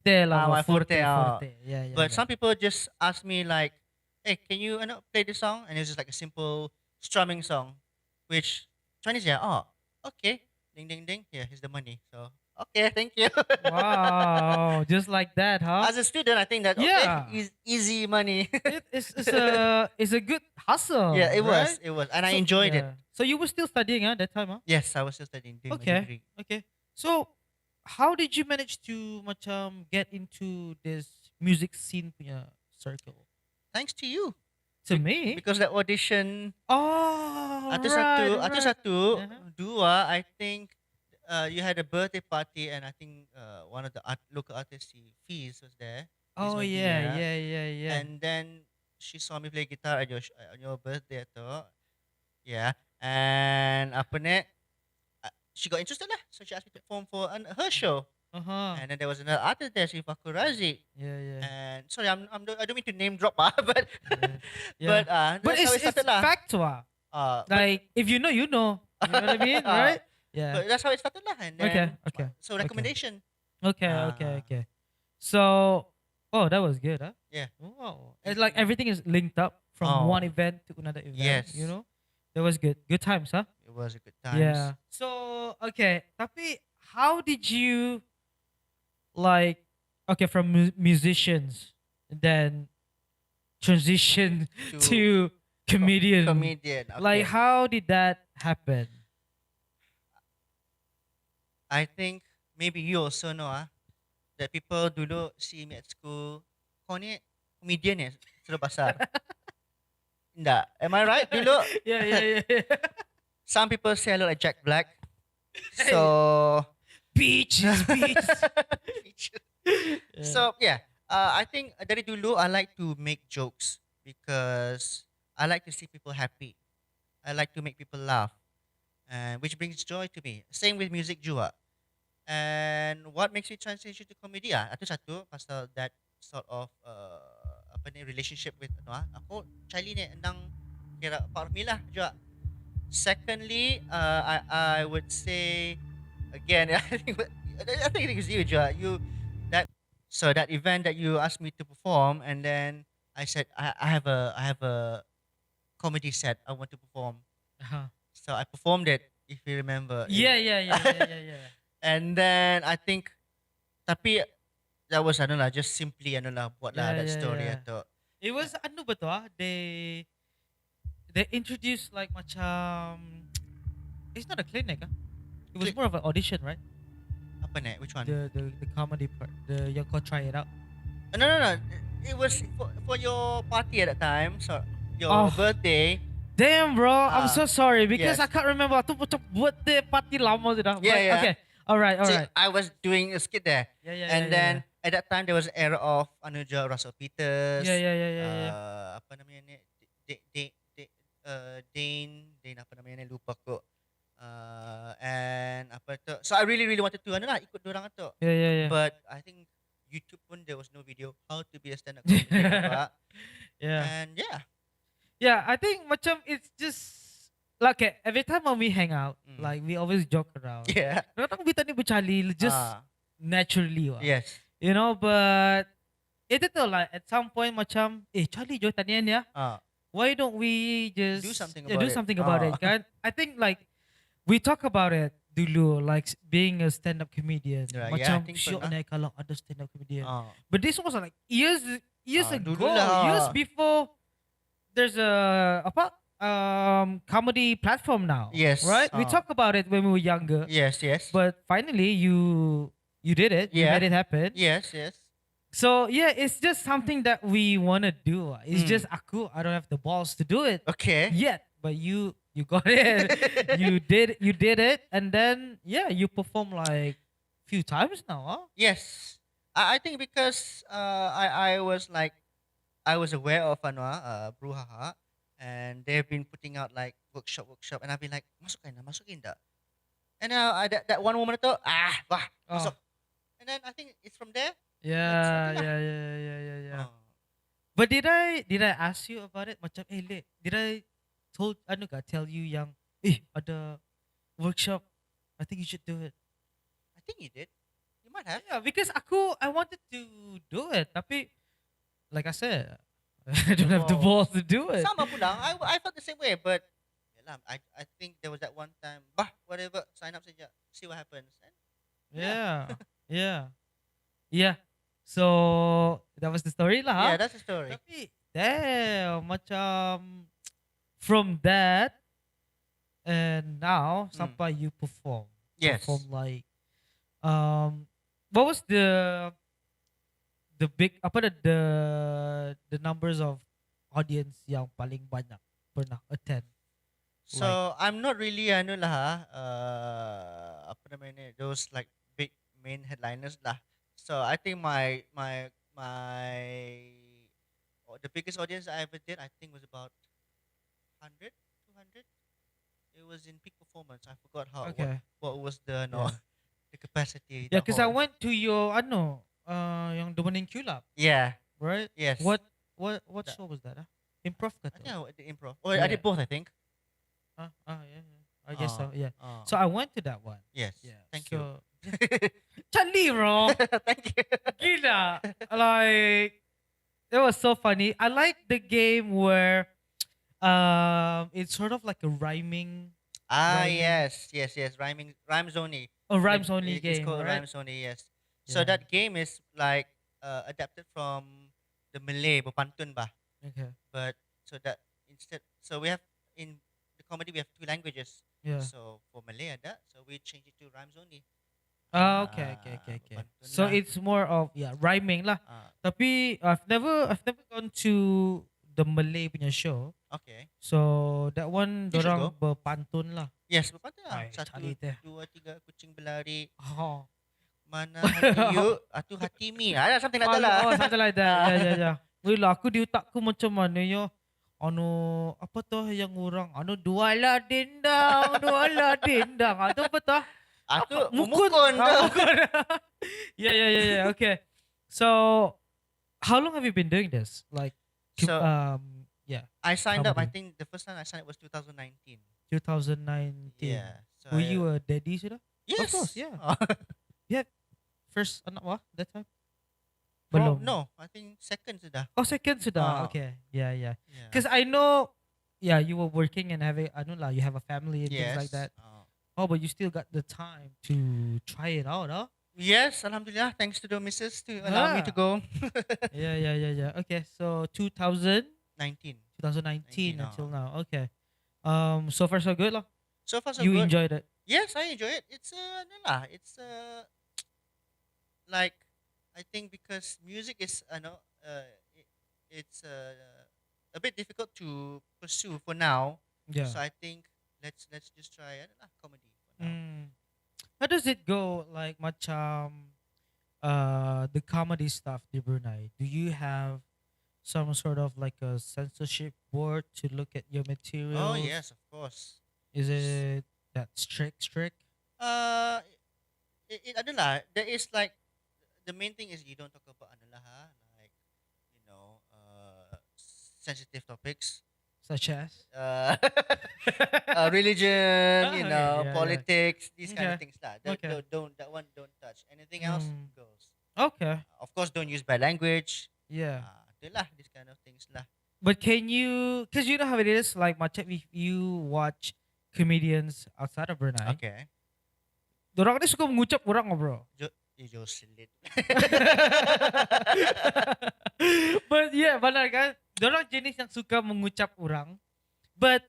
S3: There lah,
S1: My
S3: forte,
S1: forte.
S3: forte. Yeah, yeah,
S1: But
S3: yeah.
S1: some people just ask me like, "Hey, can you play this song?" And it's just like a simple strumming song, which Chinese oh, okay, ding ding ding. Yeah, here's the money. So okay, thank you.
S3: Wow, just like that, huh?
S1: As a student, I think that
S3: Yeah.
S1: easy money.
S3: It's a good hustle.
S1: Yeah,
S3: right?
S1: it was, and I
S3: So,
S1: enjoyed it.
S3: yeah. So you were still studying, that time, huh?
S1: Yes, I was still studying, doing my
S3: Okay.
S1: degree.
S3: Okay. So how did you manage to macam get into this music scene punya circle?
S1: Thanks to you,
S3: To me?
S1: because that audition.
S3: Oh,
S1: Atu
S3: right,
S1: satu, atu
S3: right.
S1: satu,
S3: Uh-huh.
S1: dua. I think you had a birthday party, and I think one of the local artists, Fees, was there. Fees
S3: Oh yeah,
S1: Madina.
S3: yeah, yeah, yeah.
S1: And then she saw me play guitar on your birthday to. Yeah. And apa ni? She got interested lah. So she asked me to perform for her show.
S3: Uh-huh.
S1: And then there was another artist there, she Fakurazi.
S3: Yeah, yeah.
S1: And sorry, I don't mean to name drop, but
S3: Yeah.
S1: but
S3: But
S1: that's how it
S3: it's
S1: started lah.
S3: factual.
S1: But,
S3: Like if you know, you know. You know what I mean, right? Yeah.
S1: but that's how it started lah. And then
S3: Okay.
S1: so recommendation.
S3: Okay.
S1: Ah.
S3: Okay. So, oh, that was good, huh?
S1: Yeah.
S3: Wow. It's like everything is linked up from
S1: Oh.
S3: one event to another event.
S1: Yes.
S3: You know, that was good. Good times, huh?
S1: It was a good times.
S3: Yeah. So okay, tapi how did you like? Okay, from musicians, then transition to comedian.
S1: Comedian. Okay.
S3: Like how did that happen?
S1: I think maybe you also know that people dulu see me at school. Kau ni comedian ya? Sudah besar. Enggak. Am I right? Dulu
S3: Yeah.
S1: some people say I look like Jack Black. So
S3: Beaches.
S1: So yeah, I think dari dulu I like to make jokes because I like to see people happy. I like to make people laugh, and which brings joy to me. Same with music juga. And what makes me transition to comedy? Itu satu pasal that sort of apa ni relationship with aku Charlie ni nang kira part of me lah juga. Secondly, I would say again, I think it was you, juga. That event that you asked me to perform, and then I said I have a comedy set I want to perform.
S3: Uh-huh.
S1: So I performed it, if you remember.
S3: Yeah.
S1: And then I think, tapi that was ano lah, just simply ano lah buat lah that story
S3: Yeah.
S1: atau.
S3: It was ano ba to they introduced like macam it's not a clinic It was more of an audition, right?
S1: Apa ni? Which one?
S3: The comedy part. The yang kau try it out.
S1: No. It was for your party at that time. So your
S3: Oh.
S1: birthday.
S3: Damn, bro. I'm so sorry because
S1: yes.
S3: I can't remember. Aku macam buat the party lama tu dah.
S1: Yeah,
S3: But,
S1: yeah.
S3: Okay. All right.
S1: See, I was doing a skit there.
S3: Yeah.
S1: And then at that time there was an era of Anuja Russell Peters.
S3: Yeah.
S1: Apa namanya ni? Dane apa namanya ni, lupa ko. And apa tu? So I really wanted to ikut dorang tu.
S3: Yeah.
S1: But I think YouTube pun there was no video how to be a stand-up comedian.
S3: Yeah.
S1: And yeah.
S3: Yeah, I think macam it's just like every time when we hang out,
S1: Mm.
S3: like we always joke around.
S1: Yeah.
S3: Kadang-kadang kita ni bercali just naturally.
S1: Yes.
S3: You know, but itu tu like at some point macam Charlie jo tanian ya. Why don't we just
S1: Do something
S3: do
S1: about it.
S3: something about it? Kan? I think like we talk about it dulu like being a stand-up comedian.
S1: Right, yeah, I
S3: Macam
S1: think
S3: syok
S1: pernah.
S3: ni kalau ada stand-up comedian.
S1: Ah.
S3: But this was like years ago,
S1: dulu lah.
S3: years before there's a comedy platform now.
S1: Yes.
S3: Right? We talk about it when we were younger.
S1: Yes.
S3: But finally you did it. You
S1: Yeah.
S3: made it happen.
S1: Yes.
S3: So yeah, it's just something that we wanna do. It's just I don't have the balls to do it
S1: Okay.
S3: yet. But you got it. you did it, and then yeah, you perform like few times now, huh?
S1: Yes. I think because I was aware of Bruhaha, and they've been putting out like workshop, and I've been like masukin dah. And that one woman tu masuk. And then I think it's from there.
S3: Yeah. But did I ask you about it? Macam Le, did I tell you yang ada workshop? I think you should do it.
S1: I think you did. You might have.
S3: Yeah, because I wanted to do it, tapi like I said, I don't have the balls to do it.
S1: Sama pulang. I felt the same way, but I think there was that one time. Whatever. Sign up saja. See what happens. And
S3: Yeah. So that was the story lah.
S1: yeah, that's the story.
S3: Tapi damn, macam from that and now sampai you perform.
S1: Yes.
S3: Perform like what was the big the numbers of audience yang paling banyak pernah attend?
S1: So I'm not really apa namanya ni, those like big main headliners lah. So I think the biggest audience I ever did, I think, was about 100, 200. It was in peak performance. I forgot
S3: Okay.
S1: what was the
S3: Yeah.
S1: the capacity.
S3: Yeah,
S1: the
S3: because I
S1: hall.
S3: went to your yung Domain Q-Lab,
S1: Yeah.
S3: right?
S1: Yes.
S3: What
S1: That-
S3: show was that? Improv ka
S1: I
S3: to?
S1: think I did improv. Oh, I
S3: Yeah.
S1: did both. I think.
S3: Yeah. I guess so. Yeah.
S1: Oh.
S3: So I went to that one.
S1: yes.
S3: Yeah.
S1: Thank you.
S3: so, Charlie, bro.
S1: Thank you.
S3: Gila. Like, it was so funny. I like the game where it's sort of like a rhyming Rhyming.
S1: Yes. Rhymes only.
S3: rhymes only
S1: It's
S3: game,
S1: called
S3: right?
S1: Rhymes only. Yes. So
S3: Yeah.
S1: that game is like adapted from the Malay berpantun bah.
S3: Okay.
S1: But so that we have in the comedy we have two languages.
S3: Yeah.
S1: So for Malay ada, so we change it to rhymes only.
S3: Okay.
S1: berpantun
S3: So
S1: lah.
S3: it's more of rhyming lah. Tapi I've never gone to the Malay punya show.
S1: Okay.
S3: So that one
S1: You should
S3: dorang berpantun lah.
S1: Yes, berpantun lah.
S3: Ay,
S1: Satu,
S3: Charlie teh.
S1: dua, tiga, kucing berlari.
S3: Oh.
S1: Mana hati you, atu hati mi. Ada something like that lah.
S3: Oh, something like that. Yeah. Wait lah, aku di otakku macam mana yo. ano apa tuh yang orang duala dendang duala dendang apa tuh
S1: Aku
S3: apa mukun
S1: memukun tu.
S3: mukun yeah okay so how long have you been doing this like
S1: So
S3: yeah
S1: I signed up. I
S3: comedy
S1: think the first time I signed up was 2019.
S3: 2019
S1: Yeah. So
S3: were you a daddy sudah of course
S1: yes.
S3: yeah
S1: Oh,
S3: yeah first anak wah that time
S1: Pro,
S3: belum
S1: no, I think second sudah.
S3: oh second sudah
S1: Ah,
S3: okay yeah
S1: yeah.
S3: because I know yeah you were working and having ano lah you have a family and things like
S1: Yes.
S3: that. Oh, but you still got the time to try it out, huh?
S1: Yes, alhamdulillah. Thanks to the missus to allow me to
S3: Ah.
S1: go.
S3: Yeah. Okay, so 2000,
S1: 19.
S3: 2019
S1: 19,
S3: until now. Okay. So far so good, lah.
S1: So far, so
S3: You
S1: good.
S3: enjoyed it.
S1: Yes, I enjoy it. It's no lah. It's like I think because music is it's a bit difficult to pursue for now.
S3: Yeah.
S1: So I think let's just try comedy for now.
S3: Mm. How does it go? Like macam the comedy stuff di Brunei. Do you have some sort of like a censorship board to look at your materials?
S1: Oh yes, of course.
S3: Is it that strict?
S1: Uh, it adalah. There is like the main thing is you don't talk about adalah like sensitive topics.
S3: Such as?
S1: Uh, religion,
S3: Okay, yeah.
S1: politics, these kind
S3: Okay.
S1: of things. That
S3: Okay.
S1: don't that one don't touch. Anything else
S3: Mm.
S1: goes.
S3: Okay.
S1: Of course, don't use bad language.
S3: Yeah.
S1: Itulah, these kind of things lah.
S3: But can you, because you know how it is, like macam if you watch comedians outside of Brunei,
S1: Okay.
S3: dorang ni suka mengucap orang bro.
S1: Jocelyn.
S3: But yeah, benar kan? Dorang jenis yang suka mengucap orang. But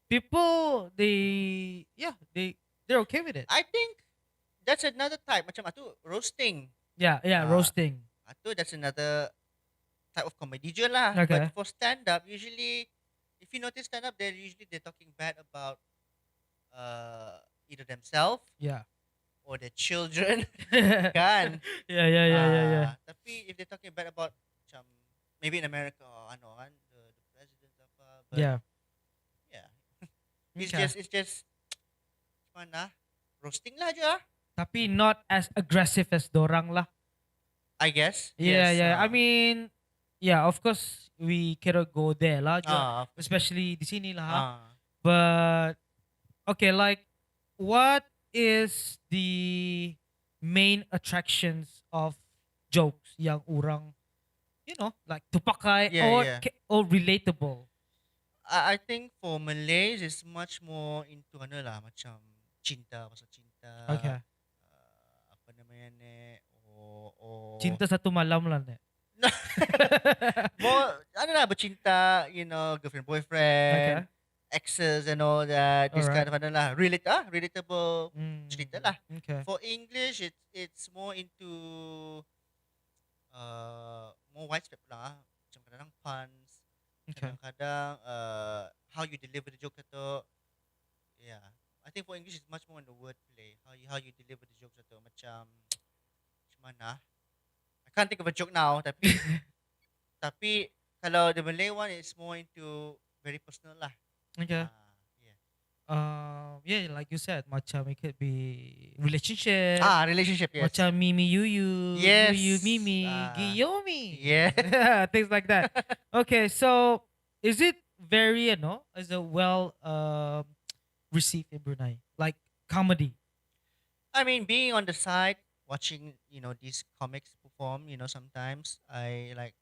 S3: people, they're okay with it.
S1: I think that's another type. Macam atu roasting.
S3: Yeah, roasting.
S1: Atu that's another type of comedy je lah.
S3: Okay.
S1: But for stand up, usually if you notice stand up, they're talking bad about either themselves
S3: Yeah.
S1: or their children. Kan?
S3: Yeah.
S1: Tapi if they're talking bad about macam maybe in America or ano kan the president apa. But
S3: Yeah.
S1: yeah. It's
S3: Okay.
S1: just mana roasting lah je ah.
S3: Tapi not as aggressive as dorang lah.
S1: I guess.
S3: Yeah,
S1: Yes,
S3: I mean, yeah, of course we cannot go there lah,
S1: of course.
S3: especially di sini lah. Ha.
S1: Ah.
S3: But okay, like what is the main attractions of jokes yang orang, like tupakai
S1: Yeah,
S3: or
S1: yeah.
S3: or relatable?
S1: I think for Malays it's much more into ano lah macam cinta pasal cinta.
S3: Okay.
S1: Apa namanya ni or
S3: Cinta satu malam lah ni.
S1: more ano lah bercinta, girlfriend boyfriend,
S3: Okay.
S1: exes and all that. This kind
S3: Alright.
S1: of ano lah relatable cerita lah.
S3: Okay.
S1: For English it's more into more widespread lah. Macam kadang-kadang puns,
S3: Okay.
S1: kadang-kadang how you deliver the joke atau yeah. I think for English it's much more on the wordplay. How you deliver the jokes atau macam mana. I can't think of a joke now tapi kalau the Malay one it's more into very personal lah.
S3: Okay.
S1: Yeah.
S3: Yeah, like you said, macam it could be relationship.
S1: Relationship, yes.
S3: Macam Mimi Yuyu,
S1: Yes.
S3: Yuyu Mimi,
S1: Ah.
S3: Giyomi.
S1: Yeah.
S3: Things like that. Okay, so is it very, is it well received in Brunei? Like comedy?
S1: I mean, being on the side, watching, these comics perform, sometimes I like,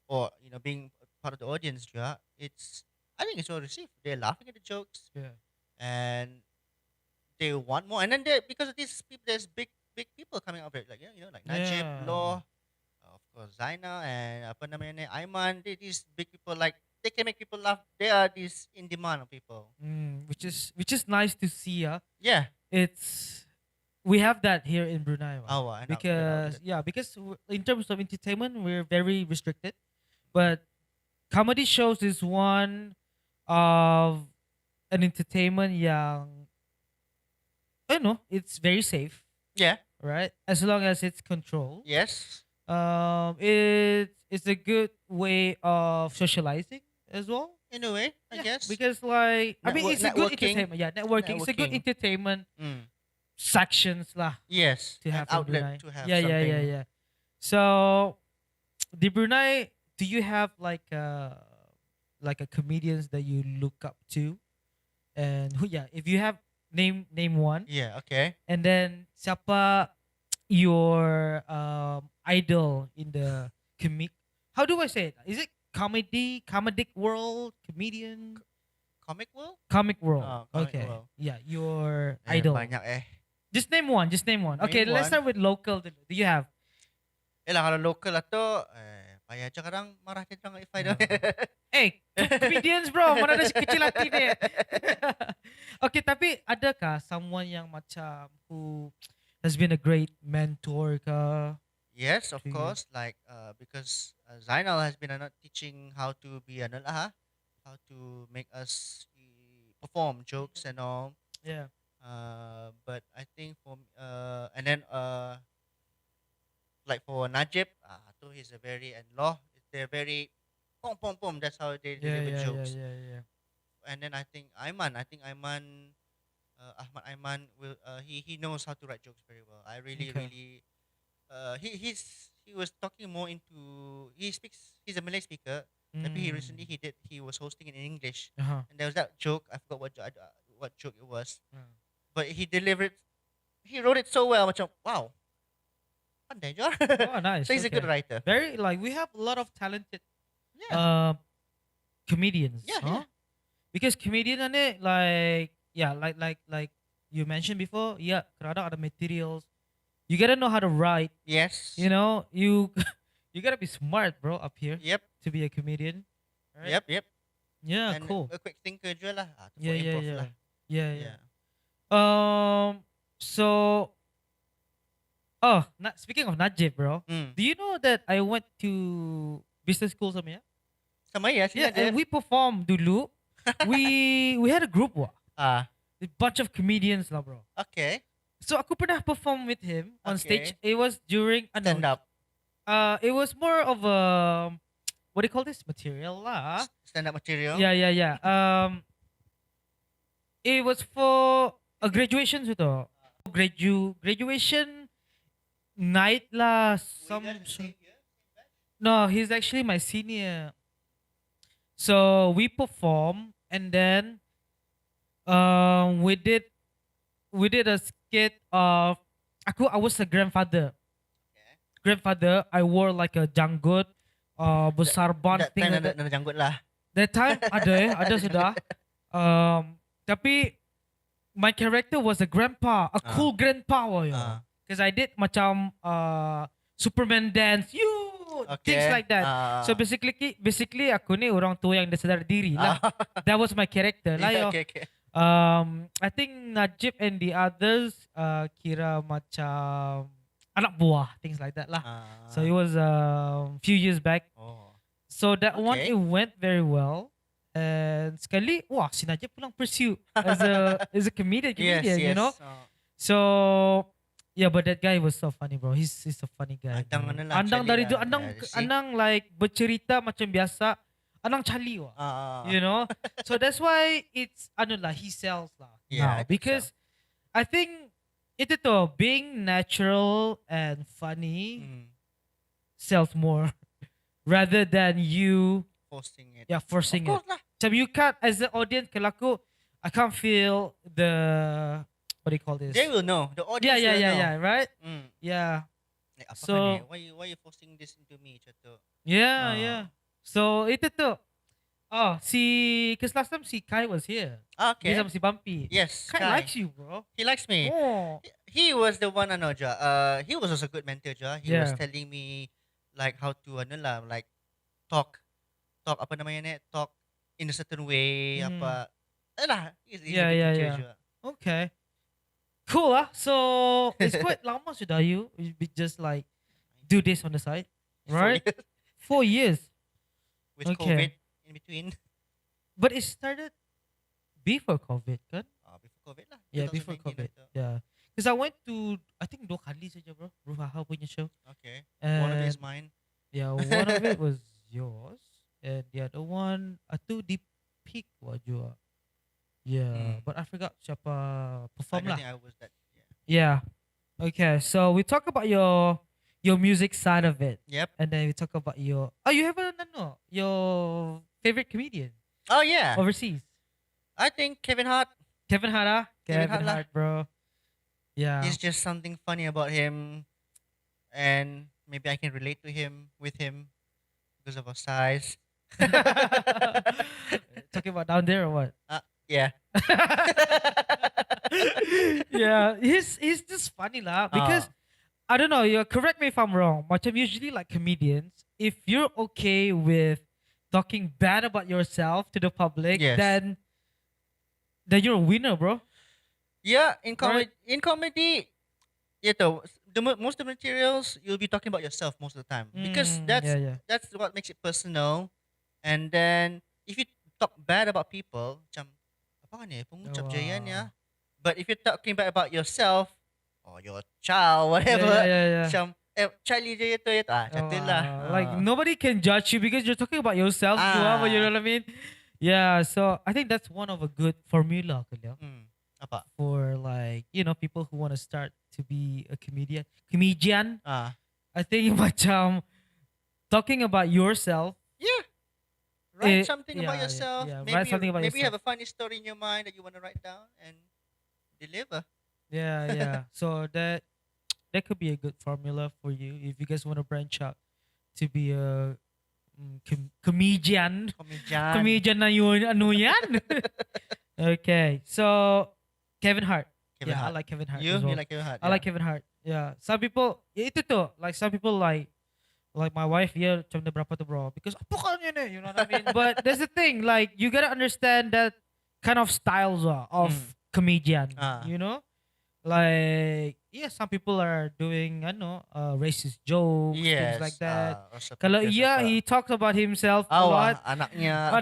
S1: or, being part of the audience, I think it's well received. They're laughing at the jokes
S3: Yeah.
S1: and they want more. And then because of these people, there's big people coming out of it. Like, like Najib,
S3: Yeah.
S1: Law, of course, Zaina, and apa namanya ni, Aiman. These big people, like, they can make people laugh. They are these in demand of people.
S3: Which is nice to see.
S1: Yeah.
S3: We have that here in Brunei.
S1: I know.
S3: Because in terms of entertainment, we're very restricted. But comedy shows is one of an entertainment yang, it's very safe,
S1: Yeah.
S3: right? As long as it's controlled.
S1: Yes.
S3: It's a good way of socializing. as well.
S1: In a way, I
S3: Yeah,
S1: guess.
S3: because like I mean, it's a good
S1: Networking.
S3: entertainment. Yeah, networking. It's a good
S1: Networking.
S3: entertainment
S1: Mm.
S3: sections lah
S1: Yes,
S3: to
S1: an
S3: have in
S1: outlet
S3: Brunei.
S1: to have
S3: Yeah, yeah, yeah,
S1: something.
S3: yeah. So the Brunei, do you have like a comedians that you look up to? And who? Yeah, if you have name one,
S1: Yeah. Okay.
S3: and then siapa your idol in the comic? How do I say it? Is it comedic world, comedian,
S1: Comic world.
S3: comic world?
S1: Oh, comic
S3: Okay,
S1: world.
S3: yeah, your idol.
S1: Banyak eh.
S3: Just name one. Just name one. Okay,
S1: Name
S3: let's
S1: one.
S3: start with local. Do you have?
S1: Lah kalau local lah tu, payah je kadang marah je kadang if I don't.
S3: Eh, comedians bro, mana ada si kecil hati ni. Okay, tapi adakah someone yang macam who has been a great mentor ke?
S1: Yes, of
S3: To you.
S1: course. Like because Zainal has been teaching how to be how to make us perform jokes and all.
S3: Yeah.
S1: But I think and then like for Najib, tu he's a very and law. They're very pom pom pom. That's how they
S3: Yeah,
S1: deliver
S3: yeah,
S1: jokes.
S3: yeah.
S1: And then I think Aiman, Ahmad Aiman he knows how to write jokes very well. I really
S3: Okay.
S1: really he was talking more into he's a Malay speaker. Tapi he recently he was hosting in English,
S3: Uh-huh.
S1: and there was that joke. I forgot what joke it was,
S3: Uh.
S1: but he wrote it so well. Macam wow, pandai je.
S3: Oh, nice.
S1: So he's a good
S3: Okay.
S1: writer.
S3: Very like we have a lot of talented
S1: Yeah.
S3: comedians.
S1: Yeah,
S3: huh?
S1: yeah.
S3: Because comedian ni like yeah, like you mentioned before, yeah, kadang ada materials. You gotta know how to write.
S1: Yes.
S3: You know, you you gotta be smart, bro, up here
S1: Yep.
S3: to be a comedian. Right?
S1: Yep. Yep.
S3: Yeah,
S1: And
S3: cool.
S1: a quick thinker je lah. Tu
S3: Yeah,
S1: for
S3: yeah,
S1: improv
S3: yeah.
S1: lah.
S3: Yeah, yeah.
S1: Yeah.
S3: So speaking of Najib, bro,
S1: Mm.
S3: do you know that I went to business school sama ya?
S1: Sama ya, sila
S3: Yeah, and we performed dulu. we had a group wah. A bunch of comedians lah, bro.
S1: Okay.
S3: So aku pernah perform with him on stage.
S1: Okay.
S3: It was during
S1: Stand up.
S3: It was more of a what do you call this material lah?
S1: Stand up material.
S3: Yeah, yeah, yeah. It was for a graduation gitu. Graduation night lah. No, he's actually my senior. So we perform and then we did a skit of I was a grandfather. Grandfather, I wore like a janggut, besar bun
S1: That
S3: thing
S1: time
S3: like that.
S1: ada janggut lah.
S3: That time ada sudah. Tapi my character was a grandpa, a cool grandpa wah ya. Because I did macam Superman dance, things like that. So basically aku ni orang tua yang dah sedar diri lah. That was my character lah yo.
S1: Okay.
S3: I think Najib and the others kira macam anak buah, things like that lah. So it was a few years back.
S1: Oh.
S3: So that one
S1: Okay.
S3: it went very well. And sekali, wah, si Najib pulang pursue as a comedian,
S1: Yes.
S3: you know. So yeah, but that guy was so funny, bro. He's a funny guy.
S1: Andang
S3: bro.
S1: mana lah,
S3: Andang
S1: Charlie
S3: dari
S1: lah.
S3: tu, andang
S1: Yeah, you see?
S3: andang like bercerita macam biasa. Andang Charlie wah. You know. So that's why it's ano lah, he sells lah
S1: Yeah, I
S3: now
S1: think
S3: because I think itu to being natural and funny sells more rather than you
S1: Posting it.
S3: forcing
S1: Of
S3: it.
S1: course lah.
S3: So you can't as an audience kalau aku I can't feel the what do you call this?
S1: They will know. The audience will know.
S3: Yeah, right?
S1: Mm.
S3: Yeah.
S1: Like, apa
S3: So-
S1: kan ni? Why you forcing this into me? Macam tu.
S3: Yeah,
S1: Ah.
S3: yeah. So itu tu. Oh, cause last time si Kai was here.
S1: Okay.
S3: Dia sama si Bumpy.
S1: Yes.
S3: Kai
S1: Kai.
S3: likes you, bro.
S1: He likes me.
S3: Oh.
S1: He was the one ano ja. He was also a good mentor ja. He was
S3: Yeah.
S1: telling me like how to ano lah, like talk apa namanya ni? Talk in a certain way apa. Alah, he's
S3: Yeah,
S1: a good
S3: yeah,
S1: teacher
S3: yeah.
S1: juga.
S3: Okay. Cool ah. So it's quite lama sudah you just like do this on the side, right? 4 years.
S1: With
S3: Okay.
S1: COVID in between.
S3: But it started before COVID, kan?
S1: Before COVID lah.
S3: Yeah, before
S1: 2019
S3: COVID.
S1: lah tu.
S3: Yeah. Because I went to I think 2 kali saja, bro. Ruhaha punya show.
S1: Okay.
S3: And
S1: One of it is mine.
S3: yeah, one of it was yours, and the other one Atu di Peak wajua. Yeah, but I forgot siapa
S1: I
S3: perform
S1: don't
S3: lah.
S1: think I was that.
S3: Yeah. Okay, so we talk about your music side of it,
S1: Yeah. Yep.
S3: and then we talk about your you have a no your favorite comedian
S1: Oh yeah.
S3: overseas.
S1: I think Kevin Hart.
S3: Kevin Hart, ah?
S1: Kevin
S3: Kevin
S1: Hart lah.
S3: Hart, bro. Yeah.
S1: There's just something funny about him, and maybe I can relate to him with him because of our size.
S3: Talking about down there or what?
S1: Yeah.
S3: Yeah, he's just funny lah because I don't know. You correct me if I'm wrong. Macam usually like comedians, if you're okay with talking bad about yourself to the public,
S1: Yes.
S3: then you're a winner, bro.
S1: Yeah,
S3: Right.
S1: in comedy, most of the materials you'll be talking about yourself most of the time because
S3: Yeah.
S1: that's what makes it personal. And then if you talk bad about people, macam apa ni pengucap je yan ya. But if you're talking bad about yourself or your child, whatever,
S3: Yeah.
S1: macam Charlie je itu macam tu lah.
S3: Like nobody can judge you because you're talking about yourself. You know what I mean? Yeah. So I think that's one of a good formula, Kaleo,
S1: Apa?
S3: for like people who want to start to be a comedian. I think macam talking about yourself.
S1: Yeah. Write
S3: Eh,
S1: something about
S3: yeah,
S1: yourself.
S3: yeah.
S1: Maybe,
S3: Write something about
S1: maybe you
S3: yourself.
S1: have a funny story in your mind that you want to write down and deliver.
S3: Yeah. So that could be a good formula for you if you guys want to branch out to be a comedian. Comedian na yun, ano yan? Okay, so Kevin Hart.
S1: Kevin
S3: I
S1: Hart.
S3: like Kevin Hart.
S1: You
S3: as well.
S1: like Kevin Hart?
S3: I like Kevin Hart. Yeah. Some people, ito to, like some people like my wife, yeah, macam na berapa to bro? Because apa ka yun eh, you know what I mean? But that's the thing, like you gotta understand that kind of styles of comedian, you know? Like, yeah, some people are doing, racist jokes, things like that. Kalau he talks about himself a lot.
S1: Anaknya.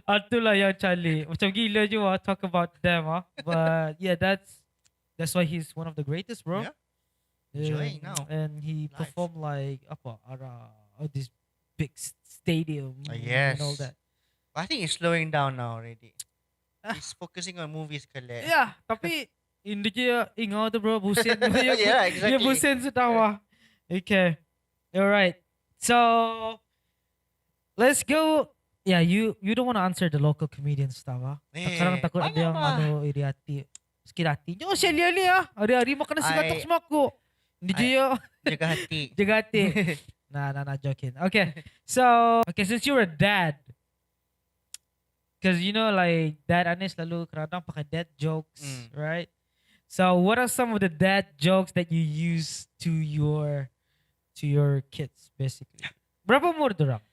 S3: Itulah yang Charlie. Macam gila je talk about them. But yeah, that's why he's one of the greatest, bro.
S1: Yeah. Enjoying now.
S3: And he
S1: Life.
S3: performed like this big stadium
S1: Yes.
S3: and all that.
S1: I think he's slowing down now already. He's focusing on movies kali.
S3: Yeah, tapi hindi je ingaw to bro, busin.
S1: Yeah, exactly.
S3: Yeah, busin sa tawa. Okay. All right. So let's go. Yeah, you don't want to answer the local comedians tawa. Karang takut ada yang iriati. Skirati. Yo, siya liali Hari-hari makan nasi gatok sama ako. Hindi je
S1: Jaga hati.
S3: jaga hati. Nah, joking. Okay. So, since you're a dad, because like dad Anis lalu kadang pakai dad jokes, right? So, what are some of the dad jokes that you use to your kids, basically? Berapa umur dorang?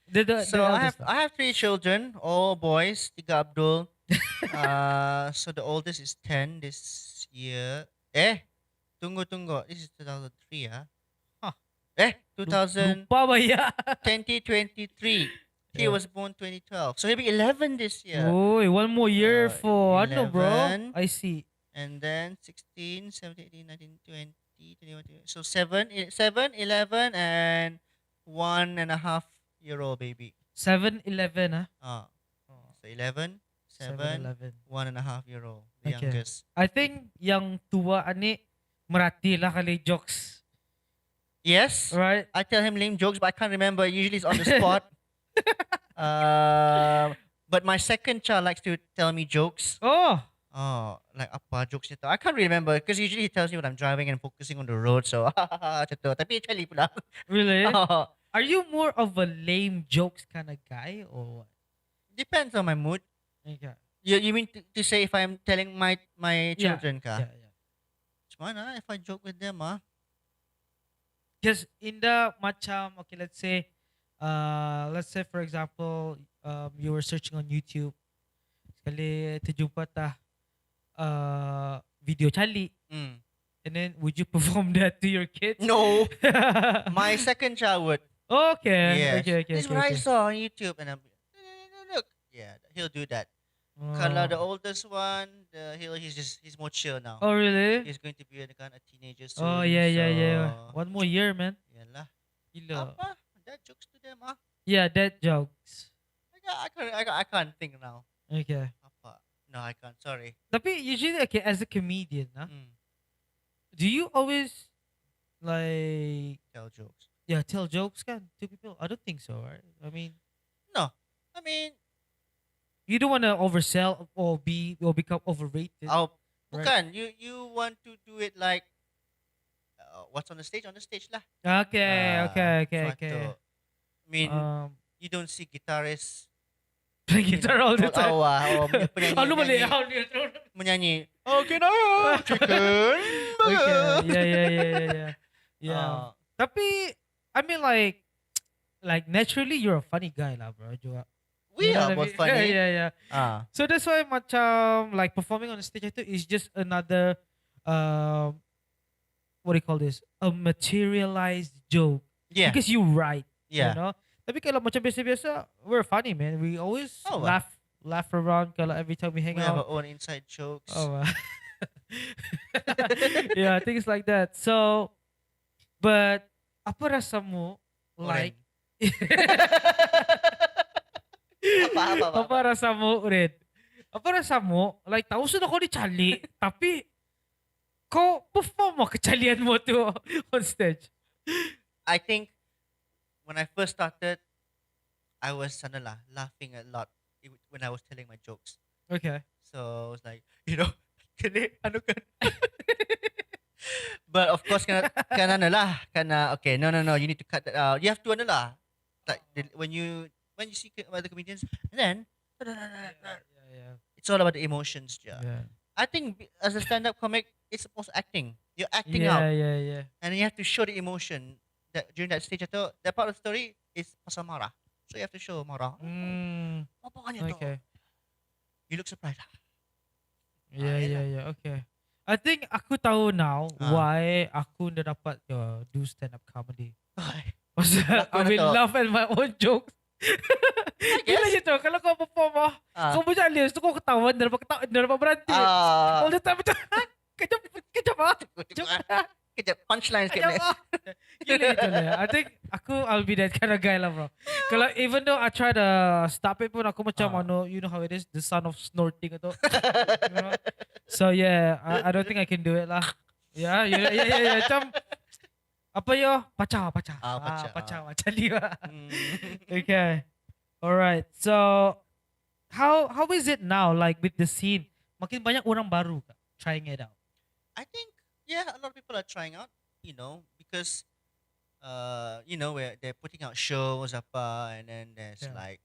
S1: So I have 3 children, all boys. Tiga Abdul. So the oldest is 10 this year. Tunggu. This is 2003
S3: Huh.
S1: 2000
S3: Lupa ba ya?
S1: 2023. He
S3: Yeah.
S1: was born 2012. So he'll be 11 this year.
S3: Oh, one more year for ano, bro?
S1: 11.
S3: I see.
S1: And then 16, 17, 18, 19, 20, 21, 22. So 7, 11, and 1.5-year-old baby.
S3: 7-11,
S1: So 11, 7,
S3: 7-11.
S1: 1.5-year-old, the
S3: Okay.
S1: youngest.
S3: I think yang tua ani merati lah kali jokes,
S1: Yes,
S3: right?
S1: I tell him lame jokes, but I can't remember. Usually it's on the spot. But my second child likes to tell me jokes.
S3: Oh,
S1: Like apa jokes nito? I can't remember because usually he tells me when I'm driving and focusing on the road. So, macam tu. Tapi actually pula.
S3: really?
S1: Oh,
S3: Are you more of a lame jokes kind of guy or what?
S1: depends on my mood.
S3: Okay.
S1: You mean to say if I'm telling my
S3: Yeah,
S1: children ka?
S3: Yeah.
S1: Mana if I joke with them
S3: Because in the macam, okay, let's say for example, you were searching on YouTube, sekali terjumpa video Charlie,
S1: Mm.
S3: and then would you perform that to your kids?
S1: No, my second child would.
S3: Okay.
S1: Yes.
S3: Okay.
S1: This is what I saw on YouTube, and I'm look. Yeah, he'll do that. Kalau the oldest one, he's more chill now.
S3: Oh, really?
S1: He's going to be a kind of teenager soon.
S3: Oh, yeah.
S1: So,
S3: One more year, man.
S1: Yalah.
S3: Gila.
S1: Apa? That jokes to them
S3: Yeah, dead jokes.
S1: I can't think now.
S3: Okay.
S1: Apa? No, I can't. Sorry.
S3: Tapi usually, okay, as a comedian, huh,
S1: Mm,
S3: do you always like,
S1: tell jokes.
S3: yeah, tell jokes kan to people? I don't think so, right? I mean,
S1: No, I mean,
S3: you don't want to oversell or become overrated,
S1: oh,
S3: right?
S1: bukan. You want to do it like what's on the stage? On the stage lah.
S3: Okay, okay, okay, okay.
S1: Suatu. I mean,
S3: Um,
S1: you don't see guitarists,
S3: play
S1: you know,
S3: guitar all the
S1: all
S3: time.
S1: hour or
S3: Ano ba
S1: penyanyi
S3: how do you do?
S1: menyanyi. Oh, can I have chicken
S3: Okay,
S1: burger?
S3: yeah. Yeah.
S1: Uh,
S3: Tapi I mean like naturally you're a funny guy lah, bro. Juga.
S1: we
S3: You know
S1: are
S3: what I
S1: both
S3: mean?
S1: funny.
S3: Yeah.
S1: Ah,
S3: So that's why macam like performing on the stage itu is just another what do you call this? A materialized joke.
S1: yeah,
S3: Because you write, you
S1: yeah.
S3: know. Tapi kalau macam biasa-biasa, we're funny, man. We always
S1: Oh,
S3: laugh around kalau every time we hang
S1: we have
S3: out.
S1: our own inside jokes.
S3: Oh, yeah, things like that. So, but apa rasamu like
S1: Apa?
S3: apa rasamu Red? Apa rasamu like tahu sudah kau dicali tapi kau perform mo kecalian mo tu on stage.
S1: I think when I first started, I was laughing a lot when I was telling my jokes.
S3: Okay.
S1: So I was like, kini ano kan? But of course, okay, no, you need to cut that out. You have to like when you see other comedians, and then
S3: Yeah.
S1: it's all about the emotions. Yeah.
S3: Yeah.
S1: I think as a stand-up comic, it's supposed to acting. You're acting out,
S3: Yeah.
S1: and you have to show the emotion that during that stage. That part of the story is pasal marah, so you have to show marah. Apa kanya tu?
S3: Okay.
S1: You look surprised.
S3: Yeah. Okay. I think aku tahu now why aku dah dapat do stand up comedy. Pasal I
S1: Lakon na
S3: will
S1: to.
S3: laugh at my own jokes. Gila
S1: guess.
S3: gitu. Kalau kau perform kau berjalan, tu kau ketawa, dah dapat berhenti. All the time macam, kejap
S1: Kejap punchlines kat
S3: kejap
S1: ni.
S3: Gila gitu lah. I think I'll be that kind of guy lah, bro. Kalau even though I try to stop it pun, aku macam, you know how it is, the sound of snorting itu. You know? So yeah, I don't think I can do it lah. Yeah. Macam, apa yo? Pacau.
S1: Pacau.
S3: Macam dia.
S1: Mm.
S3: Okay. Alright. So how is it now like with the scene? Makin banyak orang baru kah trying it out.
S1: I think a lot of people are trying out, because where they're putting out shows apa, and then there's
S3: Yeah.
S1: like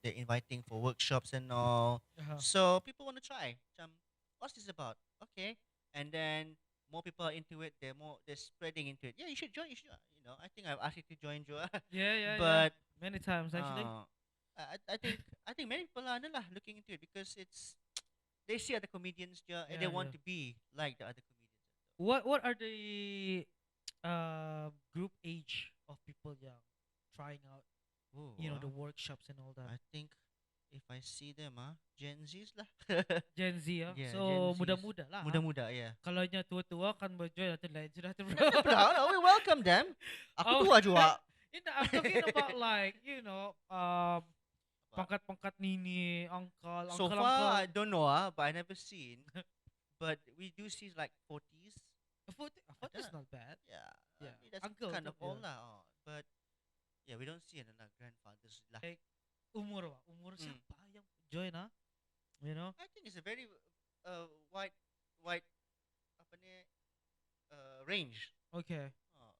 S1: they're inviting for workshops and all. So people want to try. What's this about? Okay. And then more people are into it, they're spreading into it. Yeah, you should join, I think I've asked you to join, Joa.
S3: Yeah.
S1: But
S3: Many times actually.
S1: I think many people are looking into it because they see other comedians and they want to be like the other comedians.
S3: What are the group age of people young trying out
S1: Oh,
S3: the workshops and all that?
S1: I think if I see them, Gen Zs lah.
S3: Gen Z
S1: Yeah,
S3: so
S1: Gen Zs.
S3: muda-muda lah.
S1: Muda-muda, yeah.
S3: Kalau nya tua-tua kan berjoin atau lain sudah tu.
S1: No, we welcome them. Aku
S3: Oh.
S1: tua juga.
S3: I'm talking about like pangkat-pangkat nini, uncle,
S1: So far, I don't know, but I never seen. But we do see like 40s.
S3: 40 is not bad.
S1: Yeah,
S3: Yeah,
S1: I mean, that's
S3: uncle
S1: kind
S3: tu,
S1: of old
S3: yeah.
S1: lah. But yeah, we don't see grandfathers lah.
S3: Eh, Umur
S1: Hmm.
S3: siapa yang join You know?
S1: I think it's a very wide apa ni range.
S3: Okay.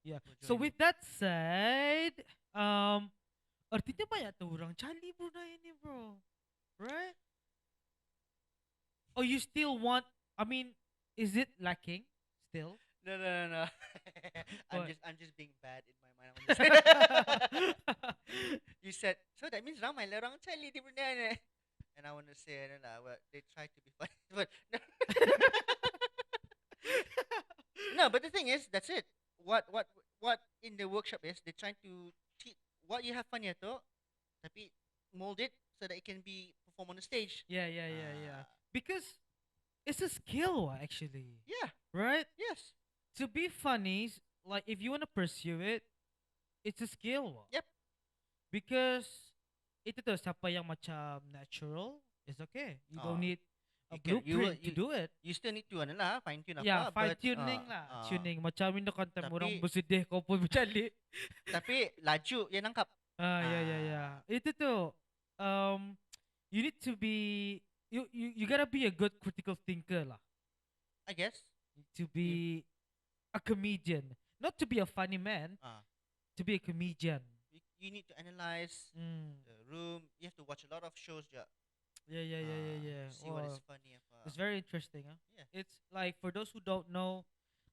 S3: Yeah.
S1: for
S3: So
S1: joining.
S3: with that said, artinya banyak tu orang cali Brunei ni, bro. Right? Oh, you still want, I mean, is it lacking still?
S1: No.
S3: What?
S1: I'm just being bad in my mind. I wanna say. You said so that means ramai lah orang cali di Brunei ni. And I want to say well, they try to be funny, but no. No, but the thing is, that's it. What in the workshop is they trying to teach what you have fun tu, tapi mold it so that it can be performed on the stage.
S3: Yeah. Because it's a skill, actually.
S1: Yeah.
S3: Right?
S1: Yes.
S3: To be funny, like if you want to pursue it, it's a skill.
S1: Yep.
S3: Because itu tuh siapa yang macam natural is okay. You don't
S1: Oh,
S3: need a
S1: you can you will
S3: blueprint to do it.
S1: you still need to ano lah, fine tune
S3: Yeah,
S1: apa,
S3: fine
S1: but
S3: tuning lah. Tuning. Macam ini kata orang
S1: tapi
S3: bersedih kau pun bercali.
S1: tapi laju yang nangkap.
S3: Ya ya ya.
S1: Ah,
S3: Itu tuh um you need to be you gotta be a good critical thinker lah
S1: I guess.
S3: to
S1: If
S3: be a comedian. Not to be a funny man,
S1: ah
S3: to be a comedian.
S1: you need to analyze
S3: Mm.
S1: the room. You have to watch a lot of shows ja.
S3: Yeah yeah yeah yeah yeah.
S1: To see what is
S3: Oh,
S1: funny apa.
S3: it's very interesting, huh?
S1: Yeah.
S3: It's like for those who don't know,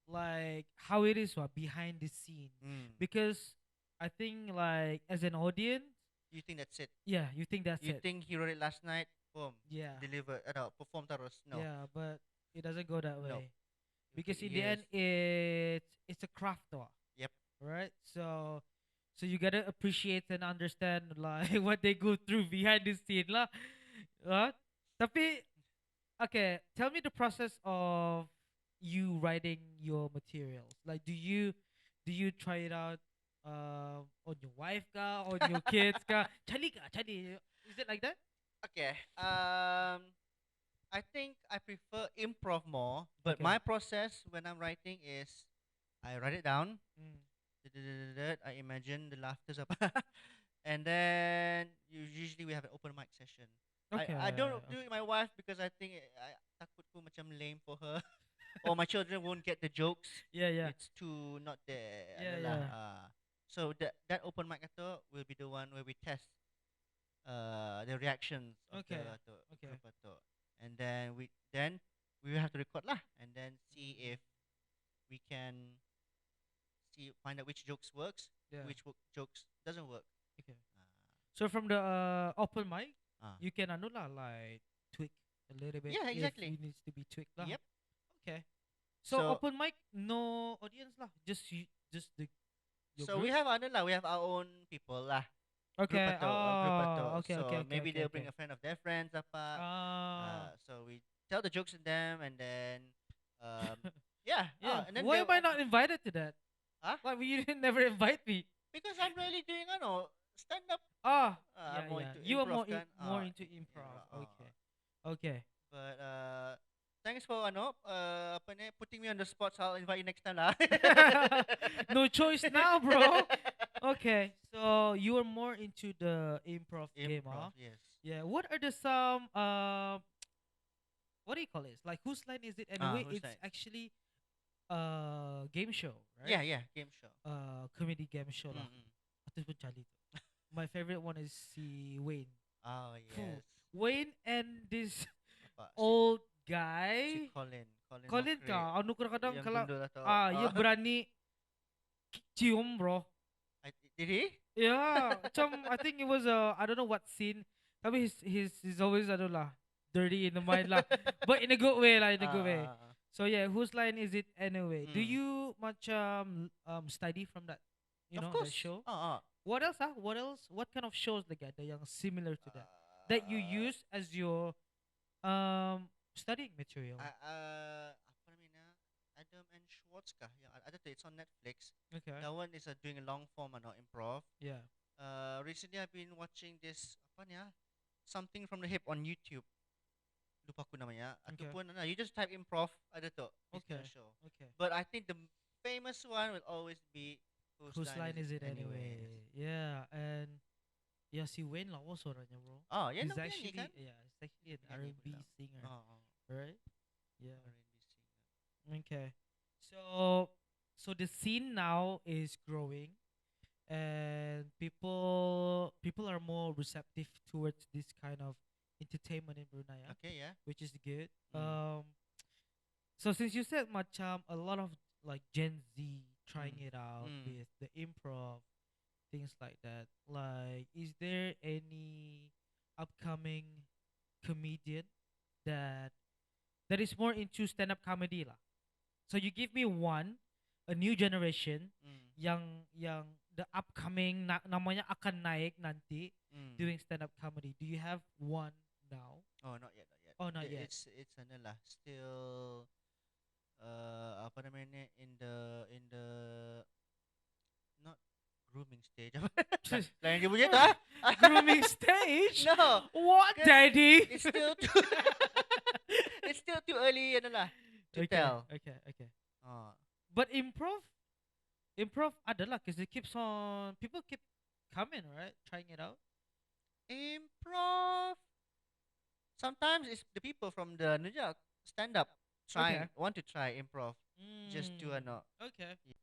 S3: like how it is behind the scene,
S1: Mm.
S3: because I think like as an audience,
S1: You think that's it?
S3: yeah, you think that's
S1: You
S3: it.
S1: think he wrote it last night? Boom.
S3: Yeah,
S1: Deliver. Perform terus. No.
S3: yeah, but it doesn't go that
S1: No.
S3: way
S1: You
S3: because
S1: take
S3: in the end,
S1: years.
S3: it's a craft, though,
S1: Yep.
S3: right? So you gotta appreciate and understand like what they go through behind the scene lah. Tapi okay, tell me the process of you writing your materials. Like, do you try it out on your wife ka, on your kids ka? Chali ka, chali. Is it like that?
S1: Okay. I think I prefer improv more, but
S3: Okay.
S1: my process when I'm writing is I write it down.
S3: Mm.
S1: I imagine the laughters up, and then usually we have an open mic session. I don't
S3: Okay.
S1: do it with my wife because I think I takut ko macam lame for her, or my children won't get the jokes.
S3: Yeah, yeah.
S1: It's too not there.
S3: Yeah,
S1: Ano lah.
S3: yeah.
S1: So that open mic ato will be the one where we test the reactions of
S3: Okay.
S1: the ato,
S3: Okay.
S1: group ato, and then we will have to record lah, and then see
S3: Mm.
S1: if we can find out which jokes works,
S3: Yeah.
S1: which jokes doesn't work.
S3: Okay.
S1: Uh,
S3: So from the open mic,
S1: uh.
S3: you can ano lah, like tweak a little bit
S1: Yeah,
S3: if
S1: exactly.
S3: it needs to be tweaked lah.
S1: Yep.
S3: Okay. So
S1: So
S3: open mic, no audience lah. Just you, just the your
S1: so
S3: group.
S1: we have ano lah, we have our own people lah.
S3: Okay.
S1: Group ato.
S3: Oh, okay,
S1: So
S3: okay, okay,
S1: maybe
S3: okay,
S1: they'll
S3: okay.
S1: bring a friend of their friends apa. So we tell the jokes to them, and then yeah.
S3: Yeah.
S1: And then
S3: Why
S1: they
S3: am I not invited to that?
S1: Huh?
S3: Why you didn't never invite me?
S1: Because I'm really doing stand up.
S3: Ah,
S1: I'm
S3: yeah,
S1: more
S3: yeah.
S1: into
S3: You are
S1: improv kan.
S3: more into improv. Okay. Okay.
S1: But thanks for apa ni, putting me on the spot. So I'll invite you next time lah.
S3: No choice now, bro. Okay. So you are more into the improv game, huh?
S1: Improv, yes.
S3: Yeah. What are the some what do you call it? Like whose line is it anyway?
S1: Whose
S3: It's
S1: line?
S3: actually game show, right?
S1: Yeah, game show.
S3: Comedy game show lah.
S1: Mm-mm.
S3: Atas pun cali tu. My favorite one is si Wayne.
S1: Oh
S3: Phew.
S1: yes.
S3: Wayne and this
S1: Apa,
S3: old
S1: si
S3: guy.
S1: Colin
S3: Colin
S1: Mockrey.
S3: ka, ano kadang-kadang
S1: Yang
S3: kalau
S1: gundul atau
S3: ia berani cium, bro.
S1: did he?
S3: Yeah, macam I think it was I don't know what scene. Tapi he's always I don't lah dirty in the mind lah, but in a good way lah, in a good way. So yeah, whose line is it anyway? Do
S1: Mm.
S3: you macam study from that,
S1: Of
S3: that
S1: course.
S3: show?
S1: Ah.
S3: What else? What else? What kind of shows like that yang similar to that you use as your studying material?
S1: Apa namanya? Adam and Schwartz kah? Yang ada tu, it's on Netflix.
S3: Okay.
S1: That one is doing a long form improv.
S3: Yeah.
S1: Recently I've been watching this apa ni something from the hip on YouTube. Lupa aku namanya.
S3: Okay.
S1: Ataupun you just type improv ada tu. It's
S3: Okay.
S1: gonna show.
S3: Okay.
S1: But I think the famous one will always be
S3: Whose line is it anyway? Yeah, and yeah, si Wayne lawas orangnya, bro.
S1: Oh, yeah,
S3: He's
S1: no,
S3: actually
S1: kan?
S3: he's actually an
S1: Penyanyi
S3: R&B
S1: pula.
S3: singer,
S1: Oh,
S3: right? Yeah.
S1: R&B singer.
S3: Okay. So the scene now is growing, and people are more receptive towards this kind of entertainment in Brunei,
S1: Okay, yeah.
S3: which is good.
S1: Mm.
S3: So since you said macam a lot of like Gen Z trying
S1: Mm.
S3: it out
S1: Mm.
S3: with the improv, things like that, like is there any upcoming comedian that is more into stand-up comedy lah? So you give me one, a new generation yang the upcoming namanya akan naik nanti doing stand-up comedy. Do you have one now?
S1: Oh, not yet.
S3: Oh, not yet.
S1: It's ano lah, still apa namanya, in the not grooming stage. Lain dia punya tu ah.
S3: Grooming stage?
S1: No.
S3: What,
S1: 'Cause
S3: daddy?
S1: it's still too it's still too early ano lah to
S3: Okay,
S1: tell.
S3: okay, okay.
S1: Oh.
S3: But improv adalah because it keeps on people keep coming, right? Trying it out.
S1: Improv. Sometimes it's the people from the Nujak stand up
S3: Okay.
S1: trying want to try improv just to
S3: Mm, okay.
S1: Yeah.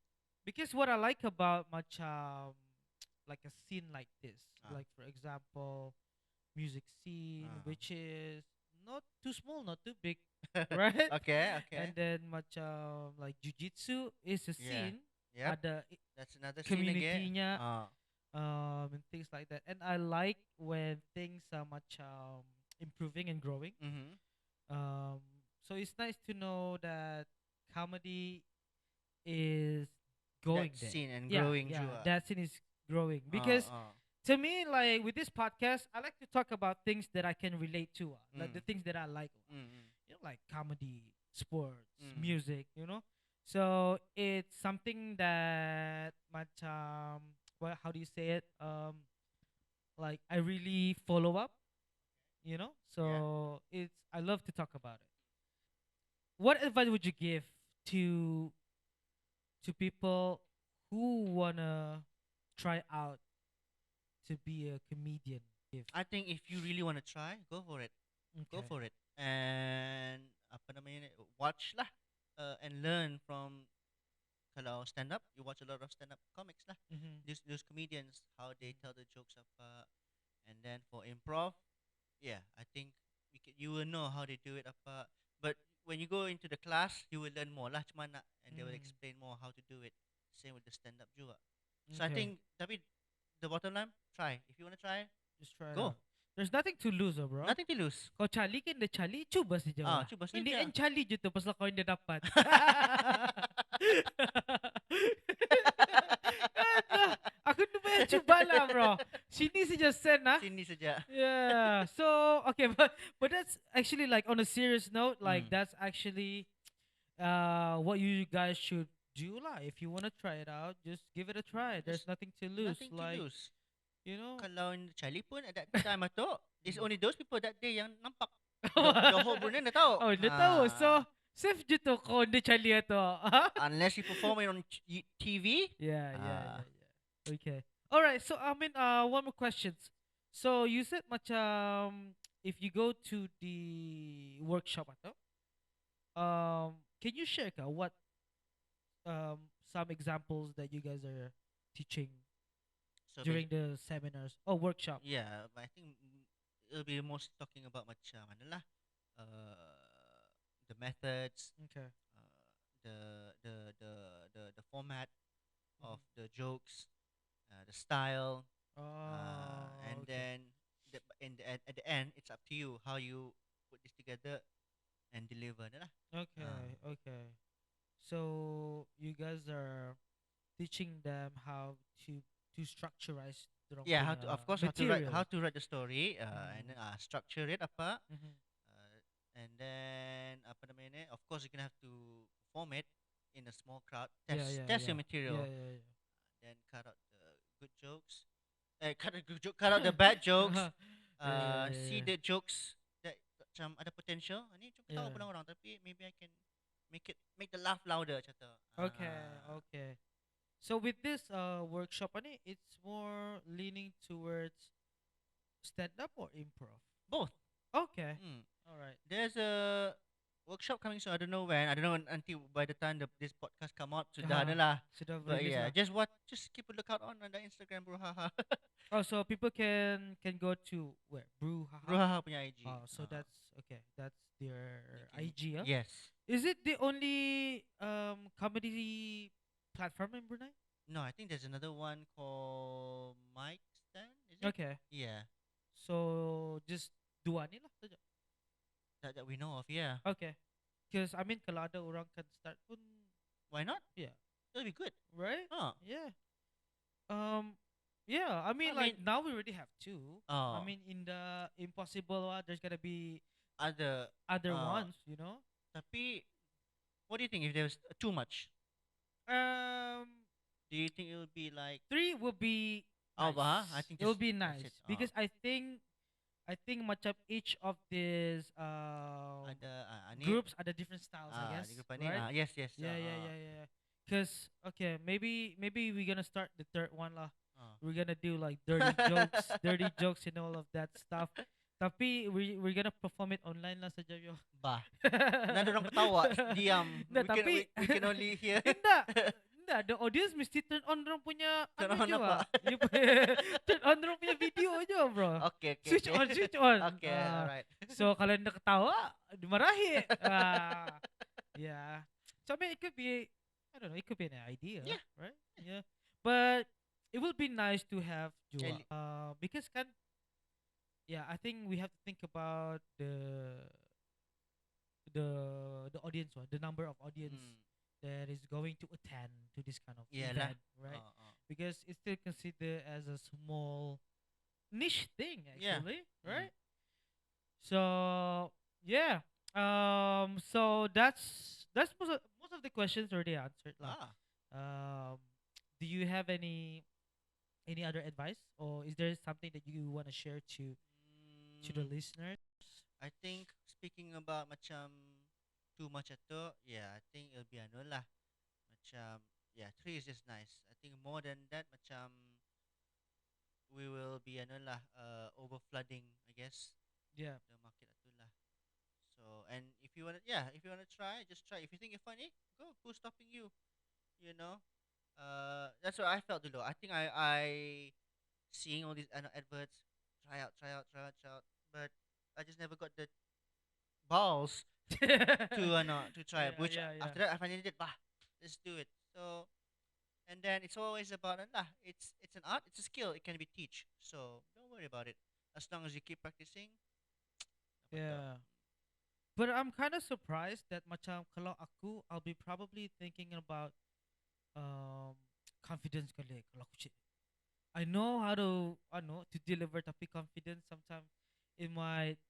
S3: Because what I like about macam like a scene like this,
S1: Ah.
S3: like for example, music scene,
S1: Ah.
S3: which is not too small, not too big, right?
S1: Okay, okay.
S3: And then macam like jujitsu is a
S1: Yeah.
S3: scene,
S1: Yep.
S3: ada
S1: That's another scene again.
S3: community-nya,
S1: Ah.
S3: and things like that. And I like when things are macam improving and growing.
S1: Mhm.
S3: Um, so it's nice to know that comedy is going
S1: That
S3: there.
S1: scene and
S3: Yeah,
S1: growing
S3: yeah,
S1: juga.
S3: that scene is growing because
S1: Ah.
S3: to me, like with this podcast, I like to talk about things that I can relate to, like the
S1: Mm.
S3: things that I like,
S1: Mm.
S3: like comedy, sports,
S1: Mm.
S3: music. So it's something that much well, how do you say it? Like I really follow up.
S1: Yeah.
S3: So it's I love to talk about it. What advice would you give to to people who wanna try out to be a comedian? Give.
S1: I think if you really want to try, go for it. Go
S3: Okay.
S1: for it. And apa namanya ni, watch lah and learn from kalau stand up, you watch a lot of stand up comics lah.
S3: Mm-hmm.
S1: Those comedians how they tell the jokes apa. And then for improv, yeah, I think you will know how they do it apa. But when you go into the class, you will learn more lah macam mana and they will
S3: Mm.
S1: explain more how to do it. Same with the stand up juga. So I
S3: Okay.
S1: think tapi the bottom line, try. If you want to try,
S3: Just try it
S1: go.
S3: out. There's nothing to lose, bro.
S1: Nothing to lose.
S3: Kau Charlie kan dia Charlie, cuba saja
S1: Ah,
S3: lah.
S1: cuba
S3: In the
S1: saja.
S3: end Charlie je tu pasal kau yang dia dapat. Alah, aku tu banyak cuba lah, bro. Sini saja send lah.
S1: Sini saja.
S3: Yeah. So okay, but that's actually like on a serious note, like
S1: Mm.
S3: that's actually what you guys should do lah. If you want to try it out, just give it a try. There's
S1: Just
S3: nothing to lose.
S1: nothing to
S3: Like
S1: lose.
S3: you know.
S1: Kalau Charlie pun at that time tu, it's
S3: Mm.
S1: only those people that day yang nampak. The whole Brunei dah tahu.
S3: Oh, dia tahu. So, safe je tu kau dia Charlie tu.
S1: Unless you perform it on TV.
S3: Yeah, yeah,
S1: Ah.
S3: yeah. Okay. All right. So, I mean, one more questions. So, you said macam if you go to the workshop atau, can you share what some examples that you guys are teaching
S1: So
S3: during the seminars or workshop?
S1: yeah, but I think it'll be most talking about macam mana lah, the methods,
S3: Okay.
S1: the format of
S3: Mhm.
S1: the jokes, the style,
S3: Oh,
S1: and
S3: okay.
S1: then at the end, it's up to you how you put this together and deliver na lah.
S3: Okay, okay. So you guys are teaching them how to structurize their
S1: Yeah, how to of course how
S3: material.
S1: to write the story, and then structure it apa,
S3: Mhm.
S1: and then apa namanya ni, of course you're gonna have to perform it in a small crowd,
S3: Yeah, yeah,
S1: test your
S3: yeah.
S1: material,
S3: Yeah, yeah,
S1: then cut out the good jokes, cut out the bad jokes,
S3: yeah. Yeah, yeah,
S1: see
S3: yeah.
S1: the jokes that macam ada potential. Ni cuma ketawa
S3: Yeah.
S1: pun orang, tapi maybe I can make the laugh louder macam tu.
S3: Okay, okay. So with this workshop, ani, it's more leaning towards stand up or improv.
S1: Both.
S3: Okay.
S1: Hmm.
S3: All right.
S1: There's a workshop coming soon. I don't know when. I don't know until by the time this podcast come out sudah ada lah.
S3: Sudah
S1: But
S3: release
S1: yeah,
S3: lah.
S1: just keep a lookout on the Instagram Brouhaha.
S3: Oh, so people can go to where? Brouhaha.
S1: Brouhaha punya IG.
S3: Oh, so that's okay. That's their
S1: They can-
S3: IG, huh?
S1: Yes.
S3: Is it the only comedy platform in Brunei?
S1: No, I think there's another one called Mike Stan. Is it?
S3: Okay.
S1: Yeah.
S3: So just dua ni lah saja.
S1: That we know of. Yeah.
S3: Okay. Because I mean kalau ada orang kan start pun,
S1: Why not?
S3: yeah,
S1: That'll be good.
S3: right?
S1: Huh.
S3: Yeah. Yeah, I mean
S1: I
S3: like
S1: mean-
S3: now we already have two. I
S1: Oh.
S3: mean in the impossible one there's gonna be
S1: Other.
S3: other
S1: Ah.
S3: ones.
S1: Tapi, what do you think if there's too much?
S3: Um
S1: Do you think it would be like?
S3: 3 will be
S1: Oh,
S3: nice.
S1: bah, I think
S3: It'll
S1: just
S3: be
S1: that's it.
S3: nice because I think much of each of these
S1: Ada ani
S3: groups are the different styles, I
S1: di
S3: guess,
S1: grup ani
S3: right?
S1: yes yes
S3: Yeah, yeah, yeah, yeah. Cause okay, maybe we're gonna start the third one lah. We're gonna do like dirty jokes and all of that stuff. Tapi we're gonna perform it online lah saja yo.
S1: bah nada orang ketawa diam
S3: Nggak, tapi
S1: we can only hear
S3: enggak, enggak, the audience mesti turn on orang punya
S1: turn
S3: anu
S1: on
S3: aja
S1: apa
S3: lah. Turn on orang punya video aja, bro.
S1: okay okay
S3: Switch
S1: okay
S3: on, switch on.
S1: okay alright
S3: So kalau anda ketawa, dimarahi. Yeah. So I mean, it could be, I don't know, it could be an idea,
S1: Yeah.
S3: right? Yeah. But it would be nice to have Jua.
S1: Eli-
S3: Because kan, yeah, I think we have to think about the audience one, the number of audience
S1: mm,
S3: that is going to attend to this kind of
S1: yeah lah
S3: event, right? Because it's still considered as a small niche thing,
S1: Yeah.
S3: actually,
S1: Mm.
S3: right? So yeah, so that's most of the questions already answered lah. Um, do you have any other advice, or is there something that you want to share to the listeners?
S1: I think speaking about macam too much ato, yeah, I think it'll be ano lah. Macam yeah, 3 is just nice. I think more than that macam we will be ano lah over flooding, I guess.
S3: Yeah,
S1: The market ato lah. So and if you wanna yeah, if you wanna try, just try. If you think it's funny, go. Who's stopping you? You know? That's what I felt dulu. I think I seeing all these adverts, try out, try out, try out, try out, but I just never got the balls to try it.
S3: Yeah,
S1: Which
S3: yeah, yeah.
S1: after that I finally did. Bah, let's do it. So and then it's always about lah. It's an art. It's a skill. It can be teach. So don't worry about it. As long as you keep practicing. dapat kau.
S3: Yeah. But I'm kind of surprised that macam kalau aku, I'll be probably thinking about um confidence kali kalau aku cik. I know how to to deliver, tapi confidence sometimes it might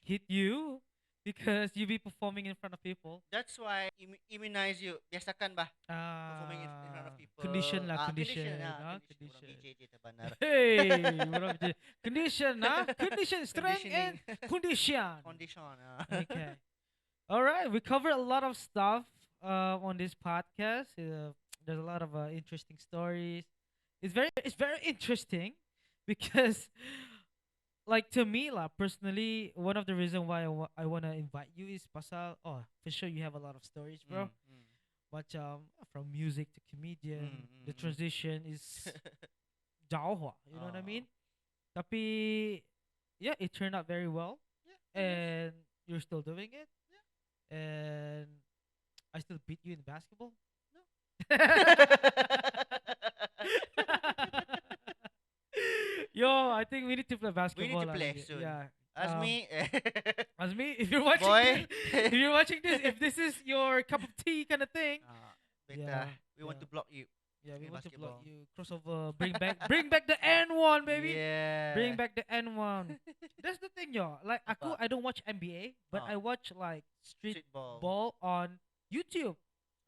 S3: hit you because you be performing in front of people.
S1: That's why immunize you. Biasakan bah performing in front of people.
S3: Condition lah, condition,
S1: Condition.
S3: condition.
S1: Orang BJ je terbanar.
S3: Hey, orang je. Condition, condition, strength and
S1: Conditioning.
S3: condition.
S1: Condition.
S3: Okay. All right, we covered a lot of stuff on this podcast. There's a lot of interesting stories. It's very interesting because, like, to me lah, personally, one of the reason why I wanna invite you is pasal, oh, for sure you have a lot of stories, bro. But from music to comedian, the transition is jauh, you know what I mean? Tapi yeah, it turned out very well,
S1: Yeah.
S3: and you're still doing it, and I still beat you in basketball.
S1: No.
S3: Yo, I think we need to play
S1: We
S3: basketball.
S1: need to
S3: lah
S1: play
S3: lagi.
S1: soon.
S3: Yeah.
S1: As me.
S3: Azmi, if you're watching
S1: Boy.
S3: this, if you're watching this, if this is your cup of tea kind of thing,
S1: Beta,
S3: Yeah,
S1: we want
S3: yeah.
S1: to block you.
S3: yeah, we
S1: Play
S3: want to block
S1: basketball.
S3: you. Crossover, bring back the N1, baby.
S1: Yeah.
S3: Bring back the N1. That's the thing, yo. Like aku,
S1: Apa?
S3: I don't watch NBA, but
S1: Ah.
S3: I watch like street
S1: Street ball.
S3: ball on YouTube.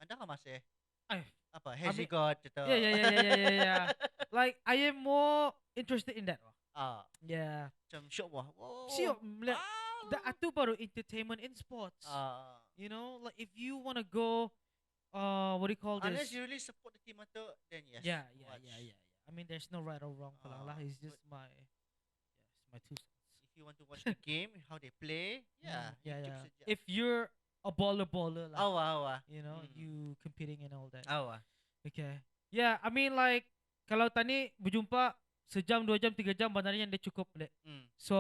S1: Ada ka masih?
S3: Ay,
S1: Apa?
S3: mean-
S1: Hezigod gitu.
S3: yeah. Like I am more interested in that. Yeah.
S1: Macam syok wah. Wow.
S3: Siyo, like,
S1: Wow.
S3: the atu baru entertainment in sports.
S1: Ah.
S3: You know, like if you wanna go, what do you call
S1: Unless
S3: this?
S1: you really support the team itu, then yes.
S3: Yeah.
S1: watch.
S3: I mean, there's no right or wrong, pala lah. It's
S1: but-
S3: just my 2 cents.
S1: If you want to watch the game, how they play, yeah.
S3: Yeah.
S1: YouTube saja.
S3: If you're a baller lah,
S1: Awa.
S3: you know,
S1: Mm.
S3: you competing and all that.
S1: Awa.
S3: Okay. Yeah, I mean like kalau tani berjumpa sejam, 2 jam, 3 jam bandarnya dia cukup lek.
S1: Mm.
S3: So,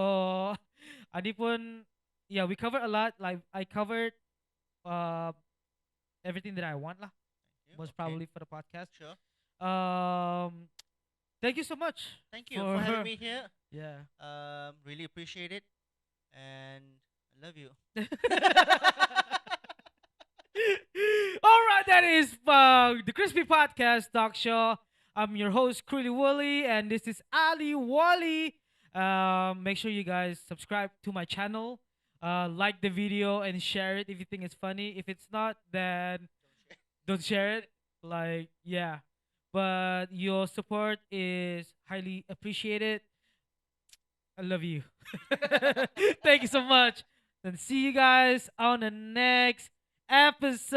S3: Adi pun, yeah, we covered a lot. Like I covered everything that I want lah.
S1: Yeah,
S3: Most
S1: okay.
S3: probably for the podcast.
S1: Sure.
S3: Thank you so much.
S1: Thank you for having me here.
S3: Yeah.
S1: Really appreciate it, and I love you.
S3: All right, that is the Crispy Podcast Talk Show. I'm your host, Wally, and this is Ali Wally. Make sure you guys subscribe to my channel, like the video, and share it if you think it's funny. If it's not, then don't share it. Like, yeah. but your support is highly appreciated. I love you. Thank you so much. And see you guys on the next episode.